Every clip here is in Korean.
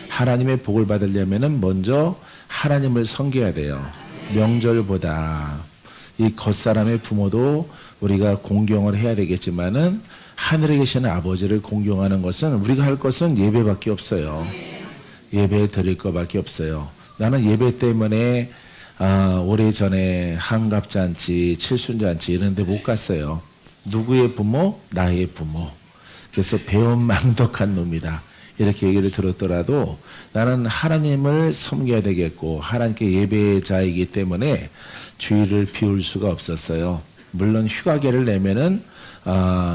하나님의 복을 받으려면은 먼저 하나님을 섬겨야 돼요. 명절보다 이 겉사람의 부모도 우리가 공경을 해야 되겠지만은 하늘에 계시는 아버지를 공경하는 것은 우리가 할 것은 예배밖에 없어요. 예배 드릴 것밖에 없어요. 나는 예배 때문에 오래전에 한갑잔치, 칠순잔치 이런 데 못 갔어요. 누구의 부모? 나의 부모. 그래서 배은망덕한 놈이다. 이렇게 얘기를 들었더라도 나는 하나님을 섬겨야 되겠고 하나님께 예배자이기 때문에 주의를 비울 수가 없었어요. 물론 휴가계를 내면은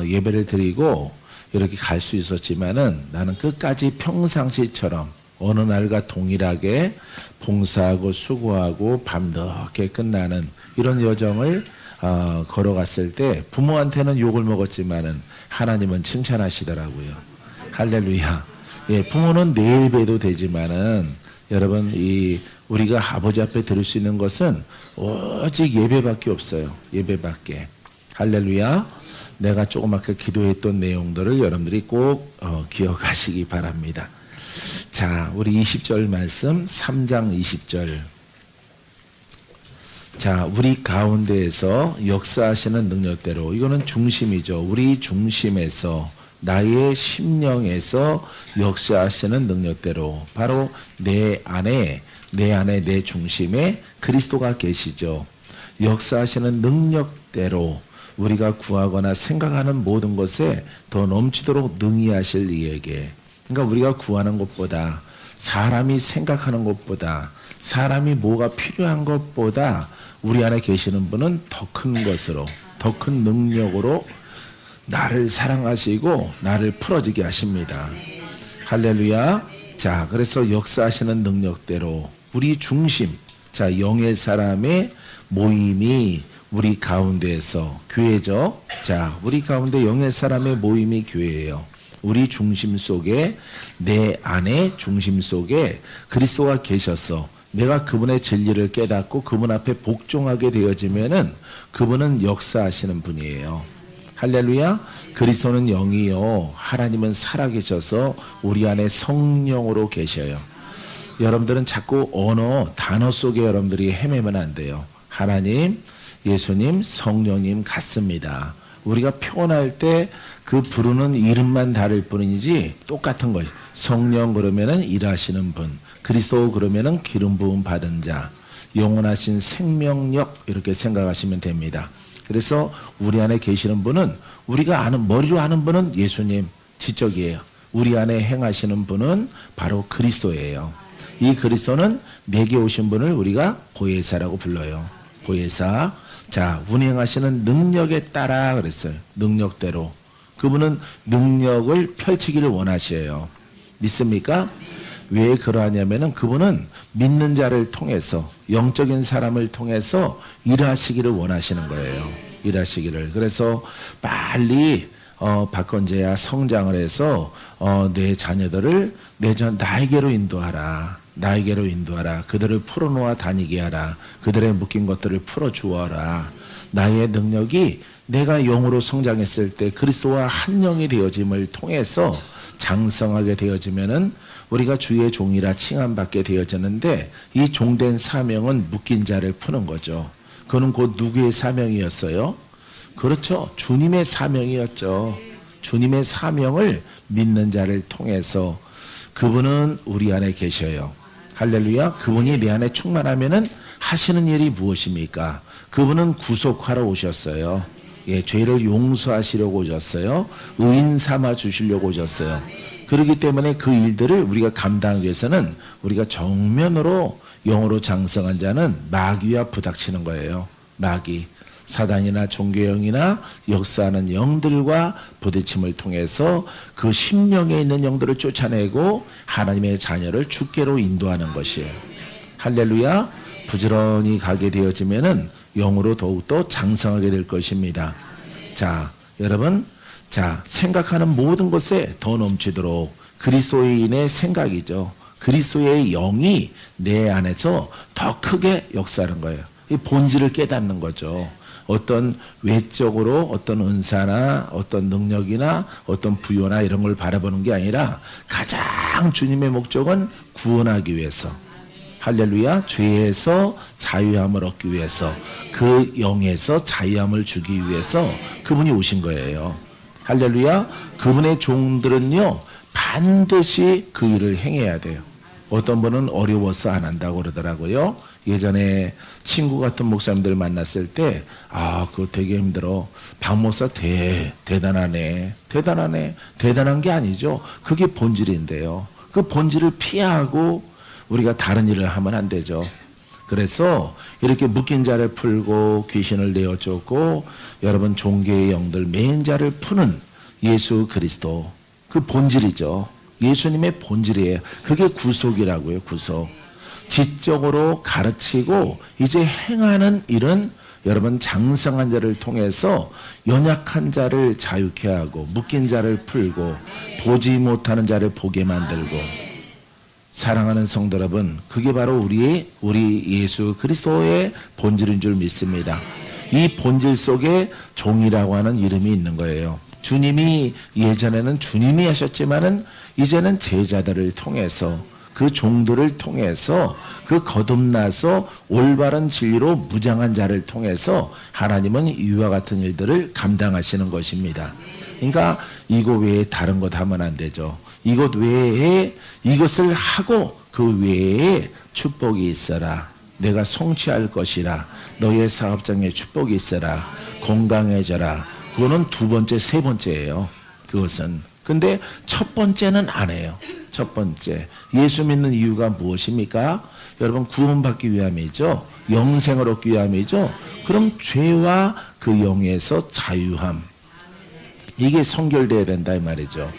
예배를 드리고 이렇게 갈 수 있었지만은 나는 끝까지 평상시처럼 어느 날과 동일하게 봉사하고 수고하고 밤늦게 끝나는 이런 여정을 걸어갔을 때 부모한테는 욕을 먹었지만은 하나님은 칭찬하시더라고요. 할렐루야. 예, 부모는 내일 봬도 되지만은 여러분 우리가 아버지 앞에 들을 수 있는 것은 오직 예배밖에 없어요. 예배밖에. 할렐루야. 내가 조금 아까 기도했던 내용들을 여러분들이 꼭 기억하시기 바랍니다. 자, 우리 20절 말씀 3장 20절. 자, 우리 가운데에서 역사하시는 능력대로 이거는 중심이죠. 우리 중심에서 나의 심령에서 역사하시는 능력대로 바로 내 안에 내 중심에 그리스도가 계시죠. 역사하시는 능력대로 우리가 구하거나 생각하는 모든 것에 더 넘치도록 능히 하실 이에게. 그러니까 우리가 구하는 것보다 사람이 생각하는 것보다 사람이 뭐가 필요한 것보다 우리 안에 계시는 분은 더 큰 것으로 더 큰 능력으로 나를 사랑하시고 나를 풀어지게 하십니다. 할렐루야. 자, 그래서 역사하시는 능력대로 우리 중심, 자, 영의 사람의 모임이 우리 가운데에서 교회죠. 자, 우리 가운데 영의 사람의 모임이 교회예요. 우리 중심 속에 내 안에 중심 속에 그리스도가 계셔서 내가 그분의 진리를 깨닫고 그분 앞에 복종하게 되어지면은 그분은 역사하시는 분이에요. 할렐루야. 그리스도는 영이요 하나님은 살아계셔서 우리 안에 성령으로 계셔요. 여러분들은 자꾸 단어 속에 여러분들이 헤매면 안 돼요. 하나님, 예수님, 성령님 같습니다. 우리가 표현할 때 그 부르는 이름만 다를 뿐이지 똑같은 거예요. 성령 그러면은 일하시는 분, 그리스도 그러면은 기름 부음 받은 자, 영원하신 생명력 이렇게 생각하시면 됩니다. 그래서 우리 안에 계시는 분은 우리가 머리로 아는 분은 예수님 지적이에요. 우리 안에 행하시는 분은 바로 그리스도예요. 이 그리스도는 내게 오신 분을 우리가 보혜사라고 불러요. 보혜사. 자, 운행하시는 능력에 따라 그랬어요. 능력대로. 그분은 능력을 펼치기를 원하셔요. 믿습니까? 왜 그러하냐면은 그분은 믿는 자를 통해서 영적인 사람을 통해서 일하시기를 원하시는 거예요. 일하시기를. 그래서 빨리 박건재야 성장을 해서 내 자녀들을 나에게로 인도하라. 나에게로 인도하라. 그들을 풀어놓아 다니게 하라. 그들의 묶인 것들을 풀어주어라. 나의 능력이 내가 영으로 성장했을 때 그리스도와 한 영이 되어짐을 통해서 장성하게 되어지면은 우리가 주의 종이라 칭함받게 되어지는데 이 종된 사명은 묶인 자를 푸는 거죠. 그는 곧 누구의 사명이었어요? 그렇죠. 주님의 사명이었죠. 주님의 사명을 믿는 자를 통해서 그분은 우리 안에 계셔요. 할렐루야. 그분이 내 안에 충만하면은 하시는 일이 무엇입니까? 그분은 구속하러 오셨어요. 예, 죄를 용서하시려고 오셨어요. 의인 삼아 주시려고 오셨어요. 그렇기 때문에 그 일들을 우리가 감당하기 위해서는 우리가 정면으로 영으로 장성한 자는 마귀와 부닥치는 거예요. 마귀. 사단이나 종교영이나 역사하는 영들과 부딪힘을 통해서 그 심령에 있는 영들을 쫓아내고 하나님의 자녀를 주께로 인도하는 것이에요. 할렐루야. 부지런히 가게 되어지면은 영으로 더욱더 장성하게 될 것입니다. 자, 여러분, 자, 생각하는 모든 것에 더 넘치도록 그리스도인의 생각이죠. 그리스도의 영이 내 안에서 더 크게 역사하는 거예요. 이 본질을 깨닫는 거죠. 어떤 외적으로 어떤 은사나 어떤 능력이나 어떤 부여나 이런 걸 바라보는 게 아니라 가장 주님의 목적은 구원하기 위해서, 할렐루야, 죄에서 자유함을 얻기 위해서, 그 영에서 자유함을 주기 위해서 그분이 오신 거예요. 할렐루야. 그분의 종들은요 반드시 그 일을 행해야 돼요. 어떤 분은 어려워서 안 한다고 그러더라고요. 예전에 친구 같은 목사님들 만났을 때, 그거 되게 힘들어. 박 목사 대단하네. 대단한 게 아니죠. 그게 본질인데요. 그 본질을 피하고 우리가 다른 일을 하면 안 되죠. 그래서 이렇게 묶인 자를 풀고 귀신을 내어 쫓고 여러분 종교의 영들 매인 자를 푸는 예수 그리스도, 그 본질이죠. 예수님의 본질이에요. 그게 구속이라고요. 구속. 지적으로 가르치고 이제 행하는 일은 여러분 장성한 자를 통해서 연약한 자를 자유케 하고 묶인 자를 풀고 보지 못하는 자를 보게 만들고, 사랑하는 성도 여러분, 그게 바로 우리 예수 그리스도의 본질인 줄 믿습니다. 이 본질 속에 종이라고 하는 이름이 있는 거예요. 주님이 예전에는 주님이 하셨지만은 이제는 제자들을 통해서, 그 종들을 통해서, 그 거듭나서 올바른 진리로 무장한 자를 통해서 하나님은 이와 같은 일들을 감당하시는 것입니다. 그러니까 이것 외에 다른 것 하면 안 되죠. 이것 외에 이것을 하고 그 외에 축복이 있어라. 내가 성취할 것이라. 너의 사업장에 축복이 있어라. 건강해져라. 그거는 두 번째, 세 번째예요. 그것은. 근데 첫 번째는 안 해요. 첫 번째. 예수 믿는 이유가 무엇입니까? 여러분, 구원받기 위함이죠. 영생을 얻기 위함이죠. 그럼 죄와 그 영에서 자유함, 이게 성결되어야 된다 이 말이죠.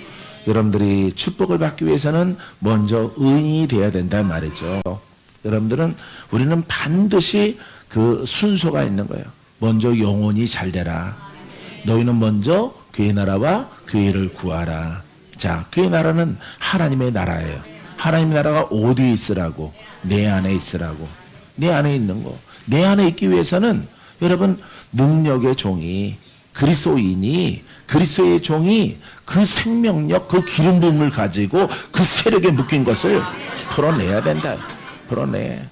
여러분들이 축복을 받기 위해서는 먼저 의인이 되어야 된다 이 말이죠. 우리는 반드시 그 순서가 있는 거예요. 먼저 영혼이 잘 되라. 너희는 먼저 그의 나라와 그의 일을 구하라. 자, 그의 나라는 하나님의 나라예요. 하나님의 나라가 어디에 있으라고? 내 안에 있으라고. 내 안에 있는 거. 내 안에 있기 위해서는 여러분, 능력의 종이, 그리스도인이, 그리스도의 종이 그 생명력, 그 기름 부음을 가지고 그 세력에 묶인 것을 풀어내야 된다. 풀어내.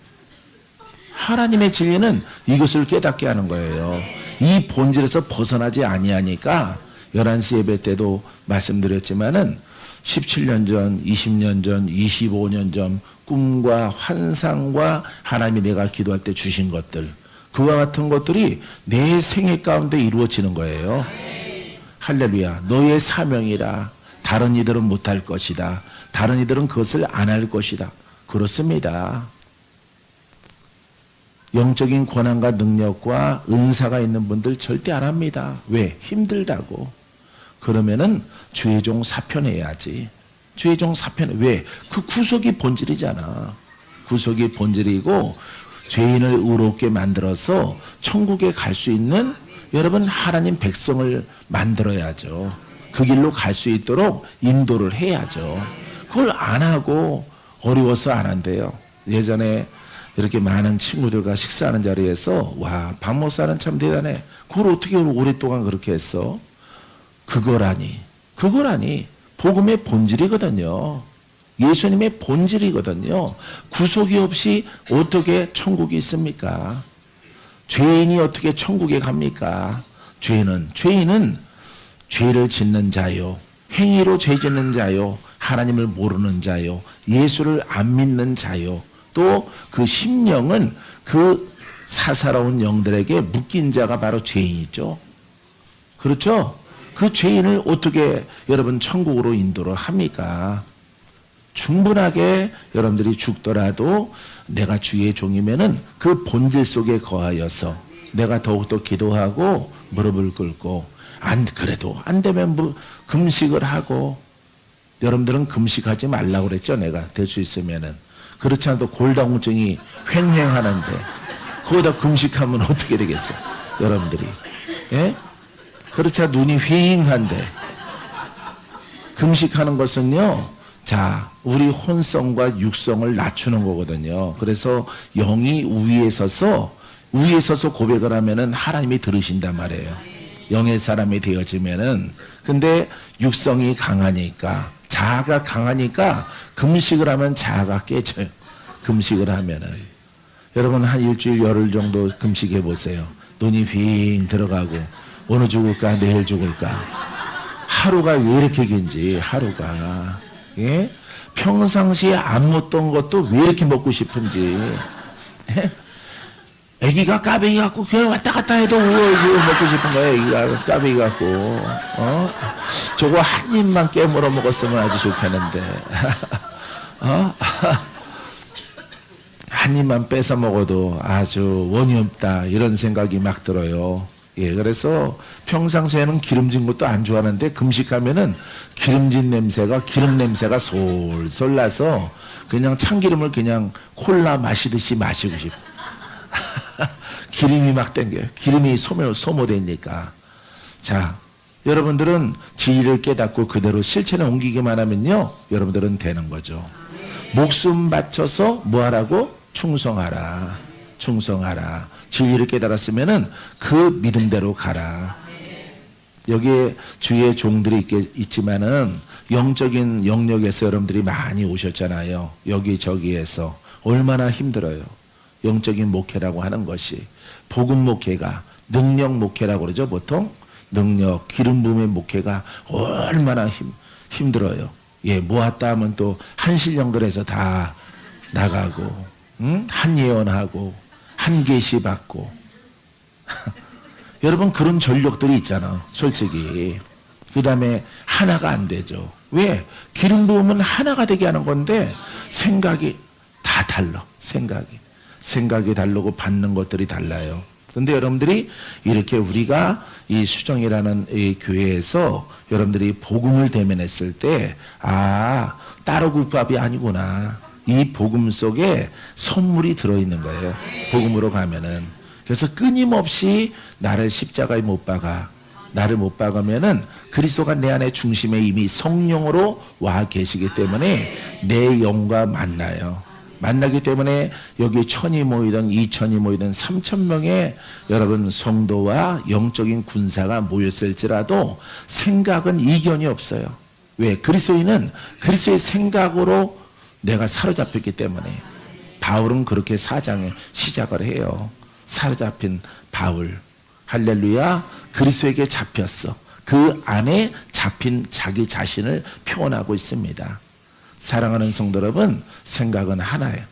하나님의 진리는 이것을 깨닫게 하는 거예요. 이 본질에서 벗어나지 아니하니까 11시 예배 때도 말씀드렸지만은 17년 전, 20년 전, 25년 전 꿈과 환상과 하나님이 내가 기도할 때 주신 것들, 그와 같은 것들이 내 생애 가운데 이루어지는 거예요. 할렐루야. 너의 사명이라. 다른 이들은 못할 것이다. 다른 이들은 그것을 안 할 것이다. 그렇습니다. 영적인 권한과 능력과 은사가 있는 분들 절대 안 합니다. 왜? 힘들다고. 그러면은 죄종 사표내야지. 죄종 사표내. 왜? 그 구속이 본질이잖아. 구속이 본질이고 죄인을 의롭게 만들어서 천국에 갈 수 있는 여러분 하나님 백성을 만들어야죠. 그 길로 갈 수 있도록 인도를 해야죠. 그걸 안 하고 어려워서 안 한대요. 예전에 이렇게 많은 친구들과 식사하는 자리에서 와, 박 목사는 참 대단해. 그걸 어떻게 오랫동안 그렇게 했어? 그거라니 복음의 본질이거든요. 예수님의 본질이거든요. 구속이 없이 어떻게 천국이 있습니까? 죄인이 어떻게 천국에 갑니까? 죄인은 죄를 짓는 자요, 행위로 죄 짓는 자요, 하나님을 모르는 자요, 예수를 안 믿는 자요, 또 그 심령은 그 사사로운 영들에게 묶인 자가 바로 죄인이죠. 그렇죠? 그 죄인을 어떻게 여러분 천국으로 인도를 합니까? 충분하게 여러분들이 죽더라도 내가 주의 종이면은 그 본질 속에 거하여서 내가 더욱더 기도하고 무릎을 꿇고, 그래도 안 되면 금식을 하고, 여러분들은 금식하지 말라고 그랬죠. 내가 될 수 있으면은. 그렇지 않아도 골다공증이 횡행하는데 거기다 금식하면 어떻게 되겠어요? 여러분들이. 예? 그렇지 않아 눈이 휘잉한데. 금식하는 것은요, 자, 우리 혼성과 육성을 낮추는 거거든요. 그래서 영이 우위에 서서 위에 서서 고백을 하면은 하나님이 들으신단 말이에요. 영의 사람이 되어지면은. 근데 육성이 강하니까, 자아가 강하니까 금식을 하면 자아가 깨져요. 금식을 하면은. 여러분 한 일주일 열흘 정도 금식해 보세요. 눈이 빙 들어가고 오늘 죽을까 내일 죽을까. 하루가 왜 이렇게 긴지, 하루가. 예? 평상시에 안 먹던 것도 왜 이렇게 먹고 싶은지. 예? 애기가 까베기 갖고 그냥 왔다 갔다 해도 먹고 싶은 거예요. 애기가 까베기 갖고. 저거 한 입만 깨물어 먹었으면 아주 좋겠는데. 한 입만 뺏어 먹어도 아주 원이 없다, 이런 생각이 막 들어요. 예, 그래서 평상시에는 기름진 것도 안 좋아하는데 금식하면은 기름진 냄새가, 기름 냄새가 솔솔 나서 그냥 참기름을 그냥 콜라 마시듯이 마시고 싶어. 기름이 막 땡겨요. 기름이 소모되니까. 자, 여러분들은 진리를 깨닫고 그대로 실천에 옮기기만 하면요, 여러분들은 되는 거죠. 목숨 바쳐서 뭐 하라고? 충성하라. 충성하라. 진리를 깨달았으면은 그 믿음대로 가라. 여기에 주의 종들이 있지만은 영적인 영역에서 여러분들이 많이 오셨잖아요. 여기저기에서. 얼마나 힘들어요. 영적인 목회라고 하는 것이. 복음 목회가, 능력 목회라고 그러죠, 보통. 능력, 기름 부음의 목회가 얼마나 힘들어요. 예, 모았다 하면 또 한신령들에서 다 나가고, 한 예언하고, 한 계시 받고. 여러분, 그런 전력들이 있잖아, 솔직히. 그 다음에 하나가 안 되죠. 왜? 기름 부음은 하나가 되게 하는 건데 생각이 다 달라. 생각이 다르고 받는 것들이 달라요. 근데 여러분들이 이렇게 우리가 이 수정이라는 이 교회에서 여러분들이 복음을 대면했을 때, 아, 따로 국밥이 아니구나. 이 복음 속에 선물이 들어있는 거예요. 복음으로 가면은. 그래서 끊임없이 나를 십자가에 못 박아. 나를 못 박으면은 그리스도가 내 안에 중심에 이미 성령으로 와 계시기 때문에 내 영과 만나요. 만나기 때문에 여기 1000이 모이든 2000이 모이든 3000명의 여러분 성도와 영적인 군사가 모였을지라도 생각은 이견이 없어요. 왜? 그리스도인은 그리스도의 생각으로 내가 사로잡혔기 때문에. 바울은 그렇게 사장에 시작을 해요. 사로잡힌 바울. 할렐루야. 그리스도에게 잡혔어. 그 안에 잡힌 자기 자신을 표현하고 있습니다. 사랑하는 성도 여러분, 생각은 하나예요.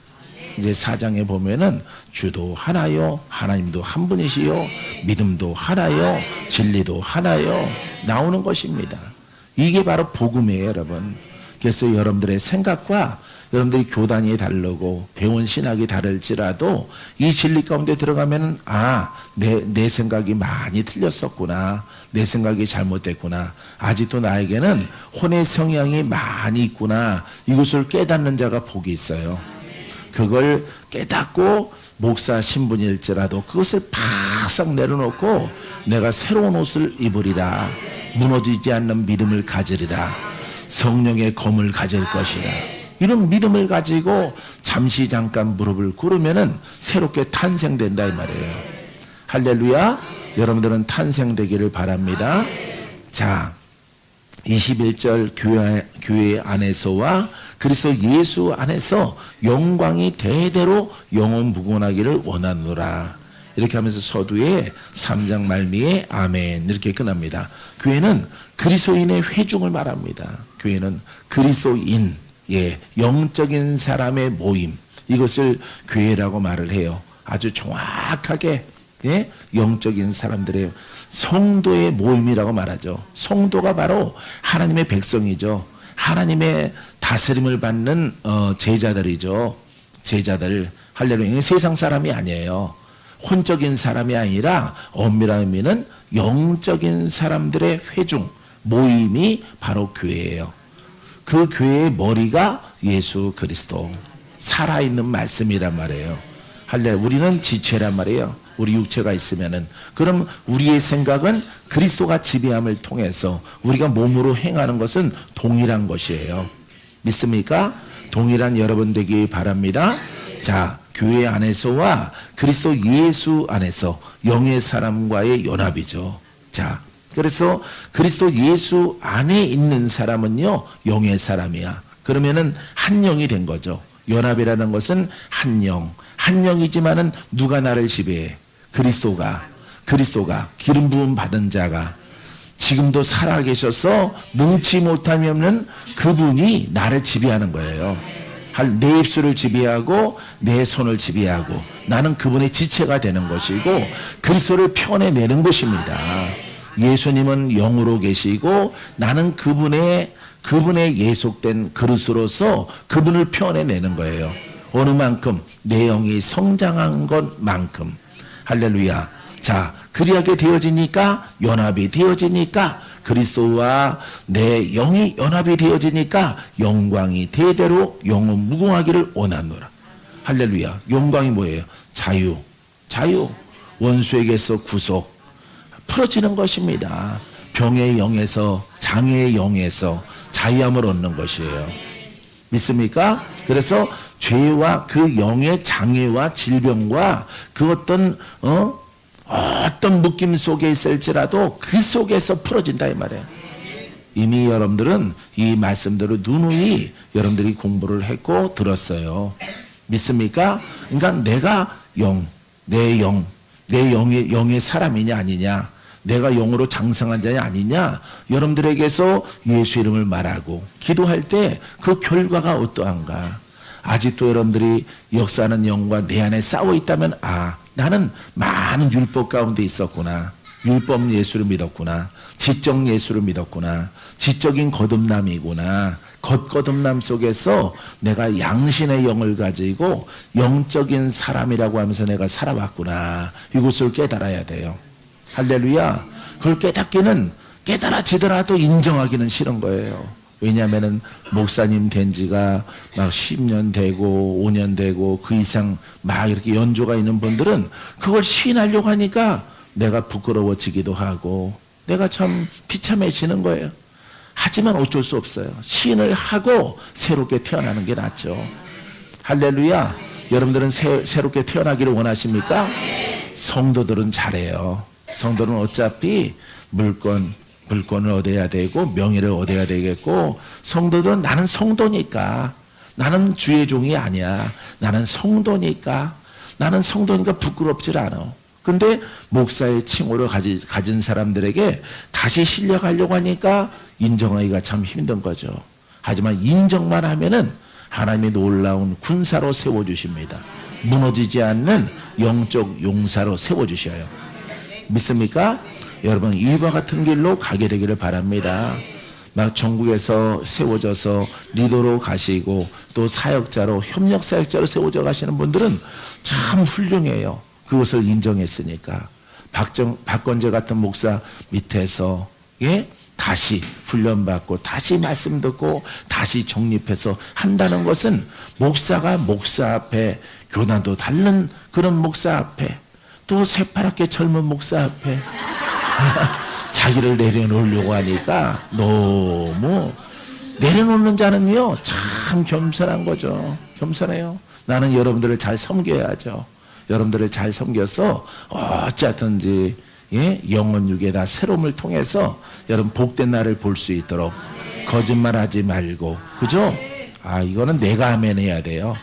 이제 4장에 보면은 주도 하나요, 하나님도 한 분이시요, 믿음도 하나요, 진리도 하나요, 나오는 것입니다. 이게 바로 복음이에요, 여러분. 그래서 여러분들의 생각과 여러분들이 교단이 다르고 배운 신학이 다를지라도 이 진리 가운데 들어가면, 아, 내 생각이 많이 틀렸었구나. 내 생각이 잘못됐구나. 아직도 나에게는 혼의 성향이 많이 있구나. 이것을 깨닫는 자가 복이 있어요. 그걸 깨닫고 목사 신분일지라도 그것을 팍싹 내려놓고 내가 새로운 옷을 입으리라. 무너지지 않는 믿음을 가지리라. 성령의 검을 가질 것이라. 이런 믿음을 가지고 잠시 잠깐 무릎을 꿇으면은 새롭게 탄생된다 이 말이에요. 할렐루야. 여러분들은 탄생되기를 바랍니다. 자, 21절 교회 안에서와 그리스도 예수 안에서 영광이 대대로 영원무궁하기를 원하노라. 이렇게 하면서 서두에 3장 말미에 아멘 이렇게 끝납니다. 교회는 그리스도인의 회중을 말합니다. 교회는 그리스도인, 예, 영적인 사람의 모임, 이것을 교회라고 말을 해요. 아주 정확하게, 예, 영적인 사람들의 성도의 모임이라고 말하죠. 성도가 바로 하나님의 백성이죠. 하나님의 다스림을 받는 제자들이죠. 제자들. 할렐루야. 세상 사람이 아니에요. 혼적인 사람이 아니라 엄밀한 의미는 영적인 사람들의 회중, 모임이 바로 교회예요. 그 교회의 머리가 예수 그리스도, 살아있는 말씀이란 말이에요. 할렐루야. 우리는 지체란 말이에요. 우리 육체가 있으면은. 그럼 우리의 생각은 그리스도가 지배함을 통해서 우리가 몸으로 행하는 것은 동일한 것이에요. 믿습니까? 동일한 여러분 되기 바랍니다. 자, 교회 안에서와 그리스도 예수 안에서 영의 사람과의 연합이죠. 자, 그래서 그리스도 예수 안에 있는 사람은요, 영의 사람이야. 그러면은 한 영이 된 거죠. 연합이라는 것은 한 영. 한 영이지만은 누가 나를 지배해? 그리스도가 기름 부음 받은 자가 지금도 살아계셔서 능치 못함이 없는 그분이 나를 지배하는 거예요. 내 입술을 지배하고 내 손을 지배하고 나는 그분의 지체가 되는 것이고 그리스도를 표현해내는 것입니다. 예수님은 영으로 계시고 나는 그분의 예속된 그릇으로서 그분을 표현해내는 거예요. 어느 만큼 내 영이 성장한 것만큼. 할렐루야. 자, 그리하게 되어지니까 연합이 되어지니까 그리스도와 내 영이 연합이 되어지니까 영광이 대대로 영원 무궁하기를 원하노라. 할렐루야. 영광이 뭐예요? 자유. 원수에게서 구속. 풀어지는 것입니다. 병의 영에서 장애의 영에서 자유함을 얻는 것이에요. 믿습니까? 그래서 죄와 그 영의 장애와 질병과 그 어떤 묶임 속에 있을지라도 그 속에서 풀어진다 이 말이에요. 이미 여러분들은 이 말씀대로 누누이 여러분들이 공부를 했고 들었어요. 믿습니까? 그러니까 내가 내 영의 사람이냐 아니냐, 내가 영으로 장성한 자냐 아니냐, 여러분들에게서 예수 이름을 말하고 기도할 때 그 결과가 어떠한가. 아직도 여러분들이 역사하는 영과 내 안에 싸워 있다면 나는 많은 율법 가운데 있었구나. 율법 예수를 믿었구나. 지적 예수를 믿었구나. 지적인 거듭남이구나. 겉거듭남 속에서 내가 양신의 영을 가지고 영적인 사람이라고 하면서 내가 살아왔구나. 이것을 깨달아야 돼요. 할렐루야. 그걸 깨달아지더라도 인정하기는 싫은 거예요. 왜냐하면은 목사님 된 지가 막 10년 되고 5년 되고 그 이상 막 이렇게 연조가 있는 분들은 그걸 시인하려고 하니까 내가 부끄러워지기도 하고 내가 참 비참해지는 거예요. 하지만 어쩔 수 없어요. 시인을 하고 새롭게 태어나는 게 낫죠. 할렐루야. 여러분들은 새롭게 태어나기를 원하십니까? 성도들은 잘해요. 성도는 어차피 물건을 얻어야 되고 명예를 얻어야 되겠고, 성도들은 나는 성도니까, 나는 주의 종이 아니야, 나는 성도니까 부끄럽질 않아. 근데 목사의 칭호를 가진 사람들에게 다시 실려가려고 하니까 인정하기가 참 힘든 거죠. 하지만 인정만 하면은 하나님이 놀라운 군사로 세워주십니다. 무너지지 않는 영적 용사로 세워주셔요. 믿습니까? 여러분, 이와 같은 길로 가게 되기를 바랍니다. 막 전국에서 세워져서 리더로 가시고 또 사역자로, 협력 사역자로 세워져 가시는 분들은 참 훌륭해요. 그것을 인정했으니까. 박건재 같은 목사 밑에서 다시 훈련받고 다시 말씀 듣고 다시 정립해서 한다는 것은 목사가 목사 앞에, 교단도 다른 그런 목사 앞에, 또 새파랗게 젊은 목사 앞에 자기를 내려놓으려고 하니까 너무, 내려놓는 자는요 참 겸손한 거죠. 겸손해요. 나는 여러분들을 잘 섬겨야죠. 여러분들을 잘 섬겨서 어쨌든지 영혼육에다 새로움을 통해서 여러분 복된 날을 볼 수 있도록 거짓말하지 말고, 그죠? 이거는 내가 아멘 해야 돼요.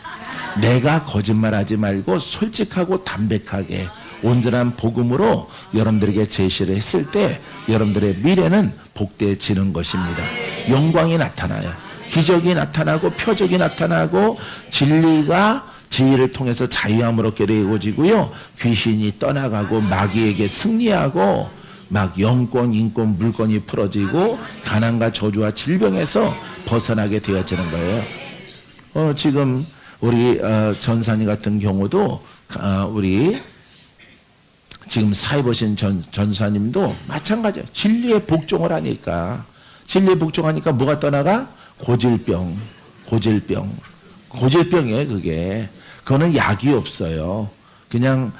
내가 거짓말하지 말고 솔직하고 담백하게 온전한 복음으로 여러분들에게 제시를 했을 때 여러분들의 미래는 복되어지는 것입니다. 영광이 나타나요. 기적이 나타나고 표적이 나타나고 진리가 지혜를 통해서 자유함을 얻게 되어지고요. 귀신이 떠나가고 마귀에게 승리하고 막 영권, 인권, 물권이 풀어지고 가난과 저주와 질병에서 벗어나게 되어지는 거예요. 지금 우리 전사님 같은 경우도 우리 지금 사회 보신 전사님도 마찬가지예요. 진리에 복종을 하니까, 진리에 복종하니까 뭐가 떠나가? 고질병이에요. 그거는 약이 없어요. 그냥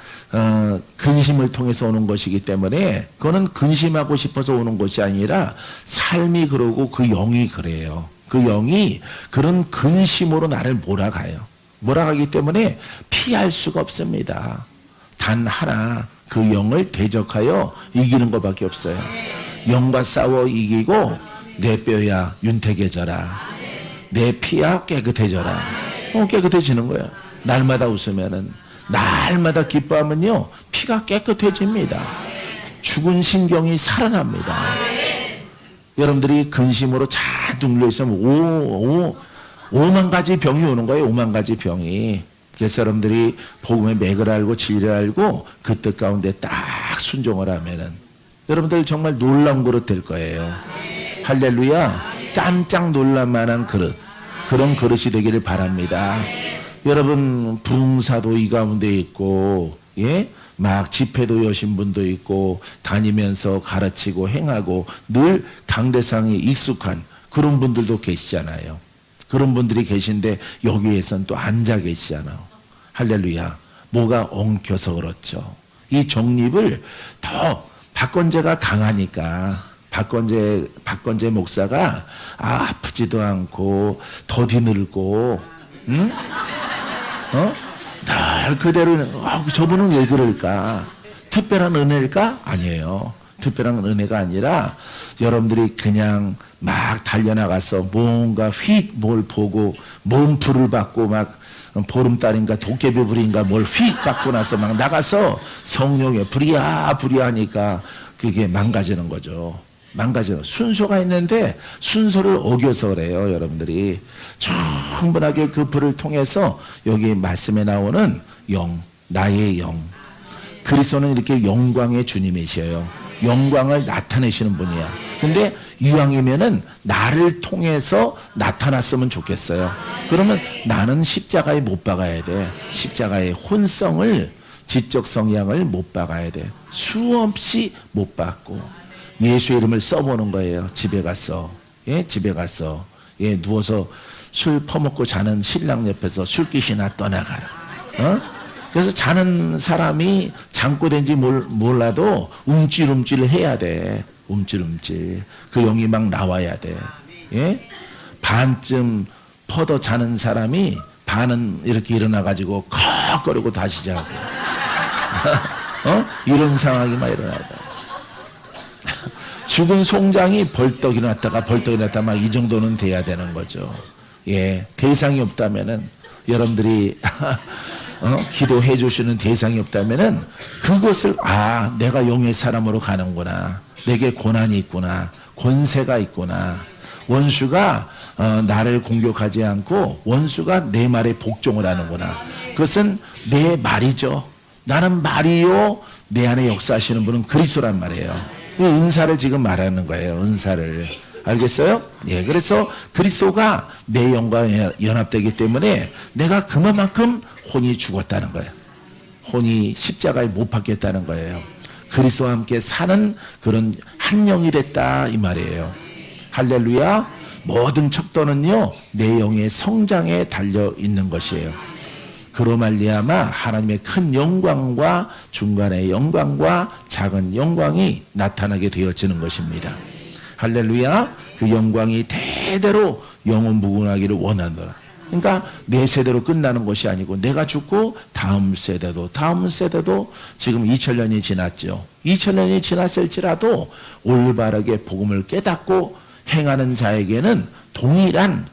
근심을 통해서 오는 것이기 때문에 그거는 근심하고 싶어서 오는 것이 아니라 삶이 그러고 그 영이 그래요. 그 영이 그런 근심으로 나를 몰아가요. 몰아가기 때문에 피할 수가 없습니다. 단 하나, 그 영을 대적하여 이기는 것밖에 없어요. 영과 싸워 이기고 내 뼈야 윤택해져라. 내 피야 깨끗해져라. 깨끗해지는 거예요. 날마다 웃으면은, 날마다 기뻐하면요, 피가 깨끗해집니다. 죽은 신경이 살아납니다. 여러분들이 근심으로 잔뜩 눌려있으면 5만 가지 병이 오는 거예요. 5만 가지 병이. 그래서 여러분들이 복음의 맥을 알고 진리를 알고 그 뜻 가운데 딱 순종을 하면은 여러분들 정말 놀라운 그릇 될 거예요. 할렐루야. 깜짝 놀랄 만한 그릇, 그런 그릇이 되기를 바랍니다. 여러분 부흥사도 이 가운데 있고, 예? 막 집회도 여신 분도 있고 다니면서 가르치고 행하고 늘 강대상에 익숙한 그런 분들도 계시잖아요. 그런 분들이 계신데 여기에선 또 앉아 계시잖아요. 할렐루야. 뭐가 엉켜서 그렇죠. 이 정립을 더 박건재가 강하니까, 박건재 목사가 아프지도 않고 더디 늙고, 응? 늘 그대로, 저분은 왜 그럴까? 특별한 은혜일까? 아니에요. 특별한 은혜가 아니라 여러분들이 그냥 막 달려나가서 뭔가 휙 뭘 보고 몸풀을 받고 막 보름달인가 도깨비 불인가 뭘 휙 받고 나서 막 나가서 성령에 부리하니까 그게 망가지는 거죠. 망가져요. 순서가 있는데 순서를 어겨서 그래요. 여러분들이 충분하게 그 불을 통해서 여기 말씀에 나오는 영, 나의 영, 그리스도는 이렇게 영광의 주님이셔요. 영광을 나타내시는 분이야. 근데 이왕이면은 나를 통해서 나타났으면 좋겠어요. 그러면 나는 십자가에 못 박아야 돼. 십자가의 혼성을, 지적 성향을 못 박아야 돼. 수없이 못 박고 예수 이름을 써보는 거예요. 집에 가서, 예, 집에 가서, 예, 누워서 술 퍼먹고 자는 신랑 옆에서 술귀신아 떠나가라. 그래서 자는 사람이 잠꼬대인지 몰라도 움찔움찔 해야 돼. 움찔움찔. 그 영이 막 나와야 돼. 예? 반쯤 퍼더 자는 사람이 반은 이렇게 일어나가지고 컥거리고 다시 자고. 이런 상황이 막 일어나다. 죽은 송장이 벌떡 일어났다가 막 이 정도는 돼야 되는 거죠. 예. 대상이 없다면은 여러분들이 기도해 주시는 대상이 없다면은 그것을 내가 용의 사람으로 가는구나. 내게 고난이 있구나. 권세가 있구나. 원수가 나를 공격하지 않고 원수가 내 말에 복종을 하는구나. 그것은 내 말이죠. 나는 말이요. 내 안에 역사하시는 분은 그리스도란 말이에요. 은사를 지금 말하는 거예요. 은사를. 알겠어요? 예, 그래서 그리스도가 내 영과 연합되기 때문에 내가 그만큼 혼이 죽었다는 거예요. 혼이 십자가에 못 박혔다는 거예요. 그리스도와 함께 사는 그런 한 영이 됐다 이 말이에요. 할렐루야. 모든 척도는요 내 영의 성장에 달려 있는 것이에요. 그로 말미암아 하나님의 큰 영광과 중간의 영광과 작은 영광이 나타나게 되어지는 것입니다. 할렐루야. 그 영광이 대대로 영원 무궁하기를 원하노라. 그러니까 내 세대로 끝나는 것이 아니고 내가 죽고 다음 세대도 지금 2000년이 지났죠. 2000년이 지났을지라도 올바르게 복음을 깨닫고 행하는 자에게는 동일한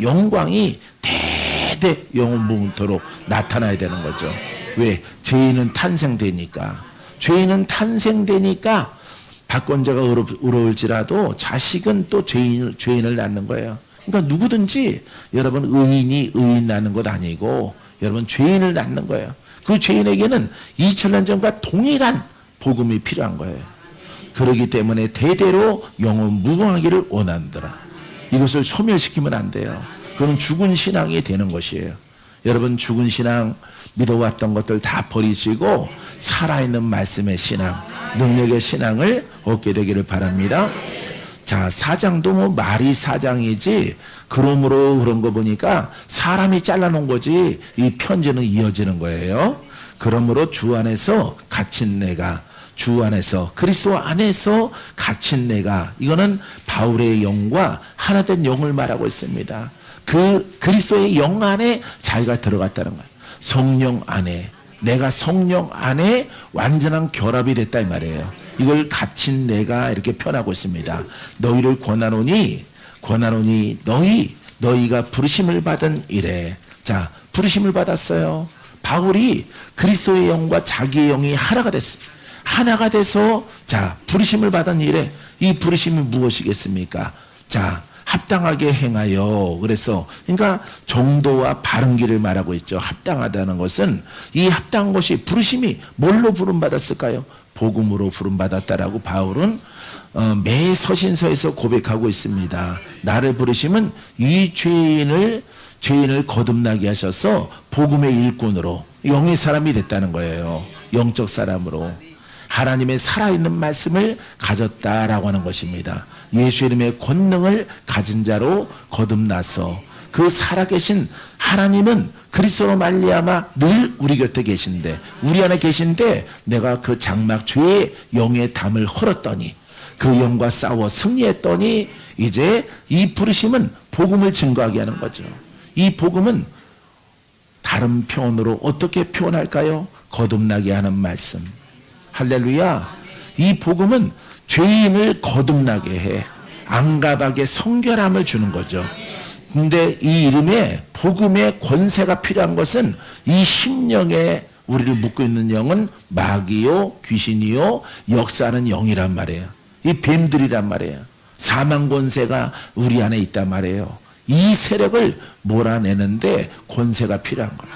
영광이 대대 영원 무궁토록 나타나야 되는 거죠. 왜? 죄인은 탄생되니까 박건재가 의로울지라도 자식은 또 죄인을 낳는 거예요. 그러니까 누구든지 여러분 의인 낳는 것 아니고 여러분 죄인을 낳는 거예요. 그 죄인에게는 2000년 전과 동일한 복음이 필요한 거예요. 그렇기 때문에 대대로 영원 무궁하기를 원한더라. 이것을 소멸시키면 안 돼요. 그건 죽은 신앙이 되는 것이에요. 여러분 죽은 신앙 믿어왔던 것들 다 버리시고 살아있는 말씀의 신앙, 능력의 신앙을 얻게 되기를 바랍니다. 자, 사장도 말이 사장이지 그러므로 그런 거 보니까 사람이 잘라놓은 거지 이 편지는 이어지는 거예요. 그러므로 주 안에서 갇힌 내가, 주 안에서 그리스도 안에서 갇힌 내가, 이거는 바울의 영과 하나된 영을 말하고 있습니다. 그 그리스도의 영 안에 자기가 들어갔다는 거예요. 성령 안에, 내가 성령 안에 완전한 결합이 됐다 이 말이에요. 이걸 갇힌 내가 이렇게 표현하고 있습니다. 너희를 권하노니 너희가 부르심을 받은 이래. 자, 부르심을 받았어요. 바울이 그리스도의 영과 자기의 영이 하나가 됐습니다. 하나가 돼서 자, 부르심을 받은 이래. 이 부르심이 무엇이겠습니까? 자, 합당하게 행하여. 그래서 그러니까 정도와 바른 길을 말하고 있죠. 합당하다는 것은 이 합당한 것이 부르심이 뭘로 부름받았을까요? 복음으로 부름받았다라고 바울은 매 서신서에서 고백하고 있습니다. 나를 부르심은 이 죄인을 거듭나게 하셔서 복음의 일꾼으로 영의 사람이 됐다는 거예요. 영적 사람으로 하나님의 살아있는 말씀을 가졌다라고 하는 것입니다. 예수 이름의 권능을 가진 자로 거듭나서 그 살아계신 하나님은 그리스도로 말미암아 늘 우리 곁에 계신데, 우리 안에 계신데 내가 그 장막 죄의 영의 담을 헐었더니 그 영과 싸워 승리했더니 이제 이 부르심은 복음을 증거하게 하는 거죠. 이 복음은 다른 표현으로 어떻게 표현할까요? 거듭나게 하는 말씀. 할렐루야. 이 복음은 죄인을 거듭나게 해 안갑하게 성결함을 주는 거죠. 근데 이 이름에 복음의 권세가 필요한 것은 이 심령에 우리를 묶고 있는 영은 마귀요 귀신이요 역사하는 영이란 말이에요. 이 뱀들이란 말이에요. 사망 권세가 우리 안에 있단 말이에요. 이 세력을 몰아내는데 권세가 필요한 거예요.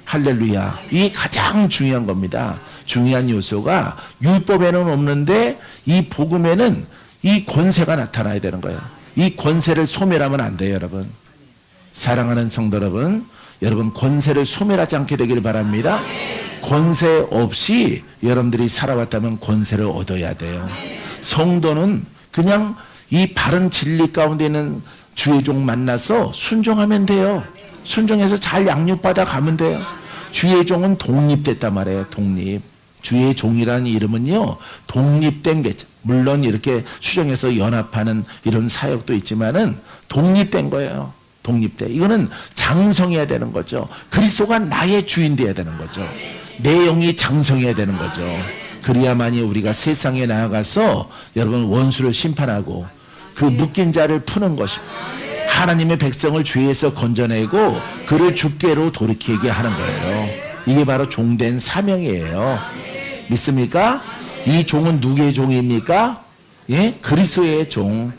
할렐루야. 이게 가장 중요한 겁니다. 중요한 요소가 율법에는 없는데 이 복음에는 이 권세가 나타나야 되는 거예요. 이 권세를 소멸하면 안 돼요, 여러분. 사랑하는 성도 여러분 권세를 소멸하지 않게 되기를 바랍니다. 권세 없이 여러분들이 살아왔다면 권세를 얻어야 돼요. 성도는 그냥 이 바른 진리 가운데 있는 주의 종 만나서 순종하면 돼요. 순종해서 잘 양육받아 가면 돼요. 주의 종은 독립됐단 말이에요. 독립. 주의 종이라는 이름은요, 독립된 게, 물론 이렇게 수정해서 연합하는 이런 사역도 있지만은 독립된 거예요. 독립돼. 이거는 장성해야 되는 거죠. 그리스도가 나의 주인 되어야 되는 거죠. 내 영이 장성해야 되는 거죠. 그래야만이 우리가 세상에 나아가서 여러분 원수를 심판하고 그 묶인 자를 푸는 것입니다. 하나님의 백성을 죄에서 건져내고 그를 주께로 돌이키게 하는 거예요. 이게 바로 종된 사명이에요. 믿습니까? 이 종은 누구의 종입니까? 예? 그리스도의 종.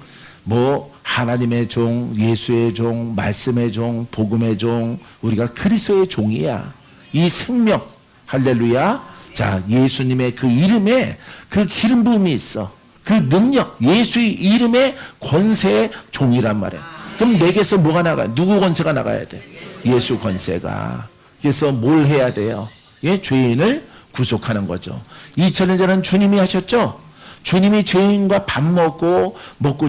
뭐 하나님의 종, 예수의 종, 말씀의 종, 복음의 종. 우리가 그리스도의 종이야. 이 생명, 할렐루야. 자, 예수님의 그 이름에 그 기름 부음이 있어. 그 능력, 예수의 이름의 권세의 종이란 말이야. 그럼 내게서 뭐가 나가요? 누구 권세가 나가야 돼? 예수 권세가. 그래서 뭘 해야 돼요? 예, 죄인을 구속하는 거죠. 2000년 전은 주님이 하셨죠. 주님이 죄인과 밥 먹고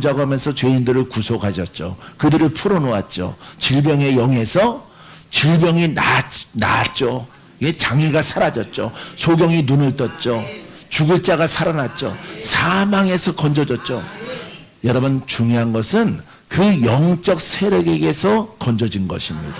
자고 하면서 죄인들을 구속하셨죠. 그들을 풀어놓았죠. 질병의 영에서 질병이 나았죠. 예, 장애가 사라졌죠. 소경이 눈을 떴죠. 죽을 자가 살아났죠. 사망에서 건져졌죠. 여러분 중요한 것은 그 영적 세력에게서 건져진 것입니다.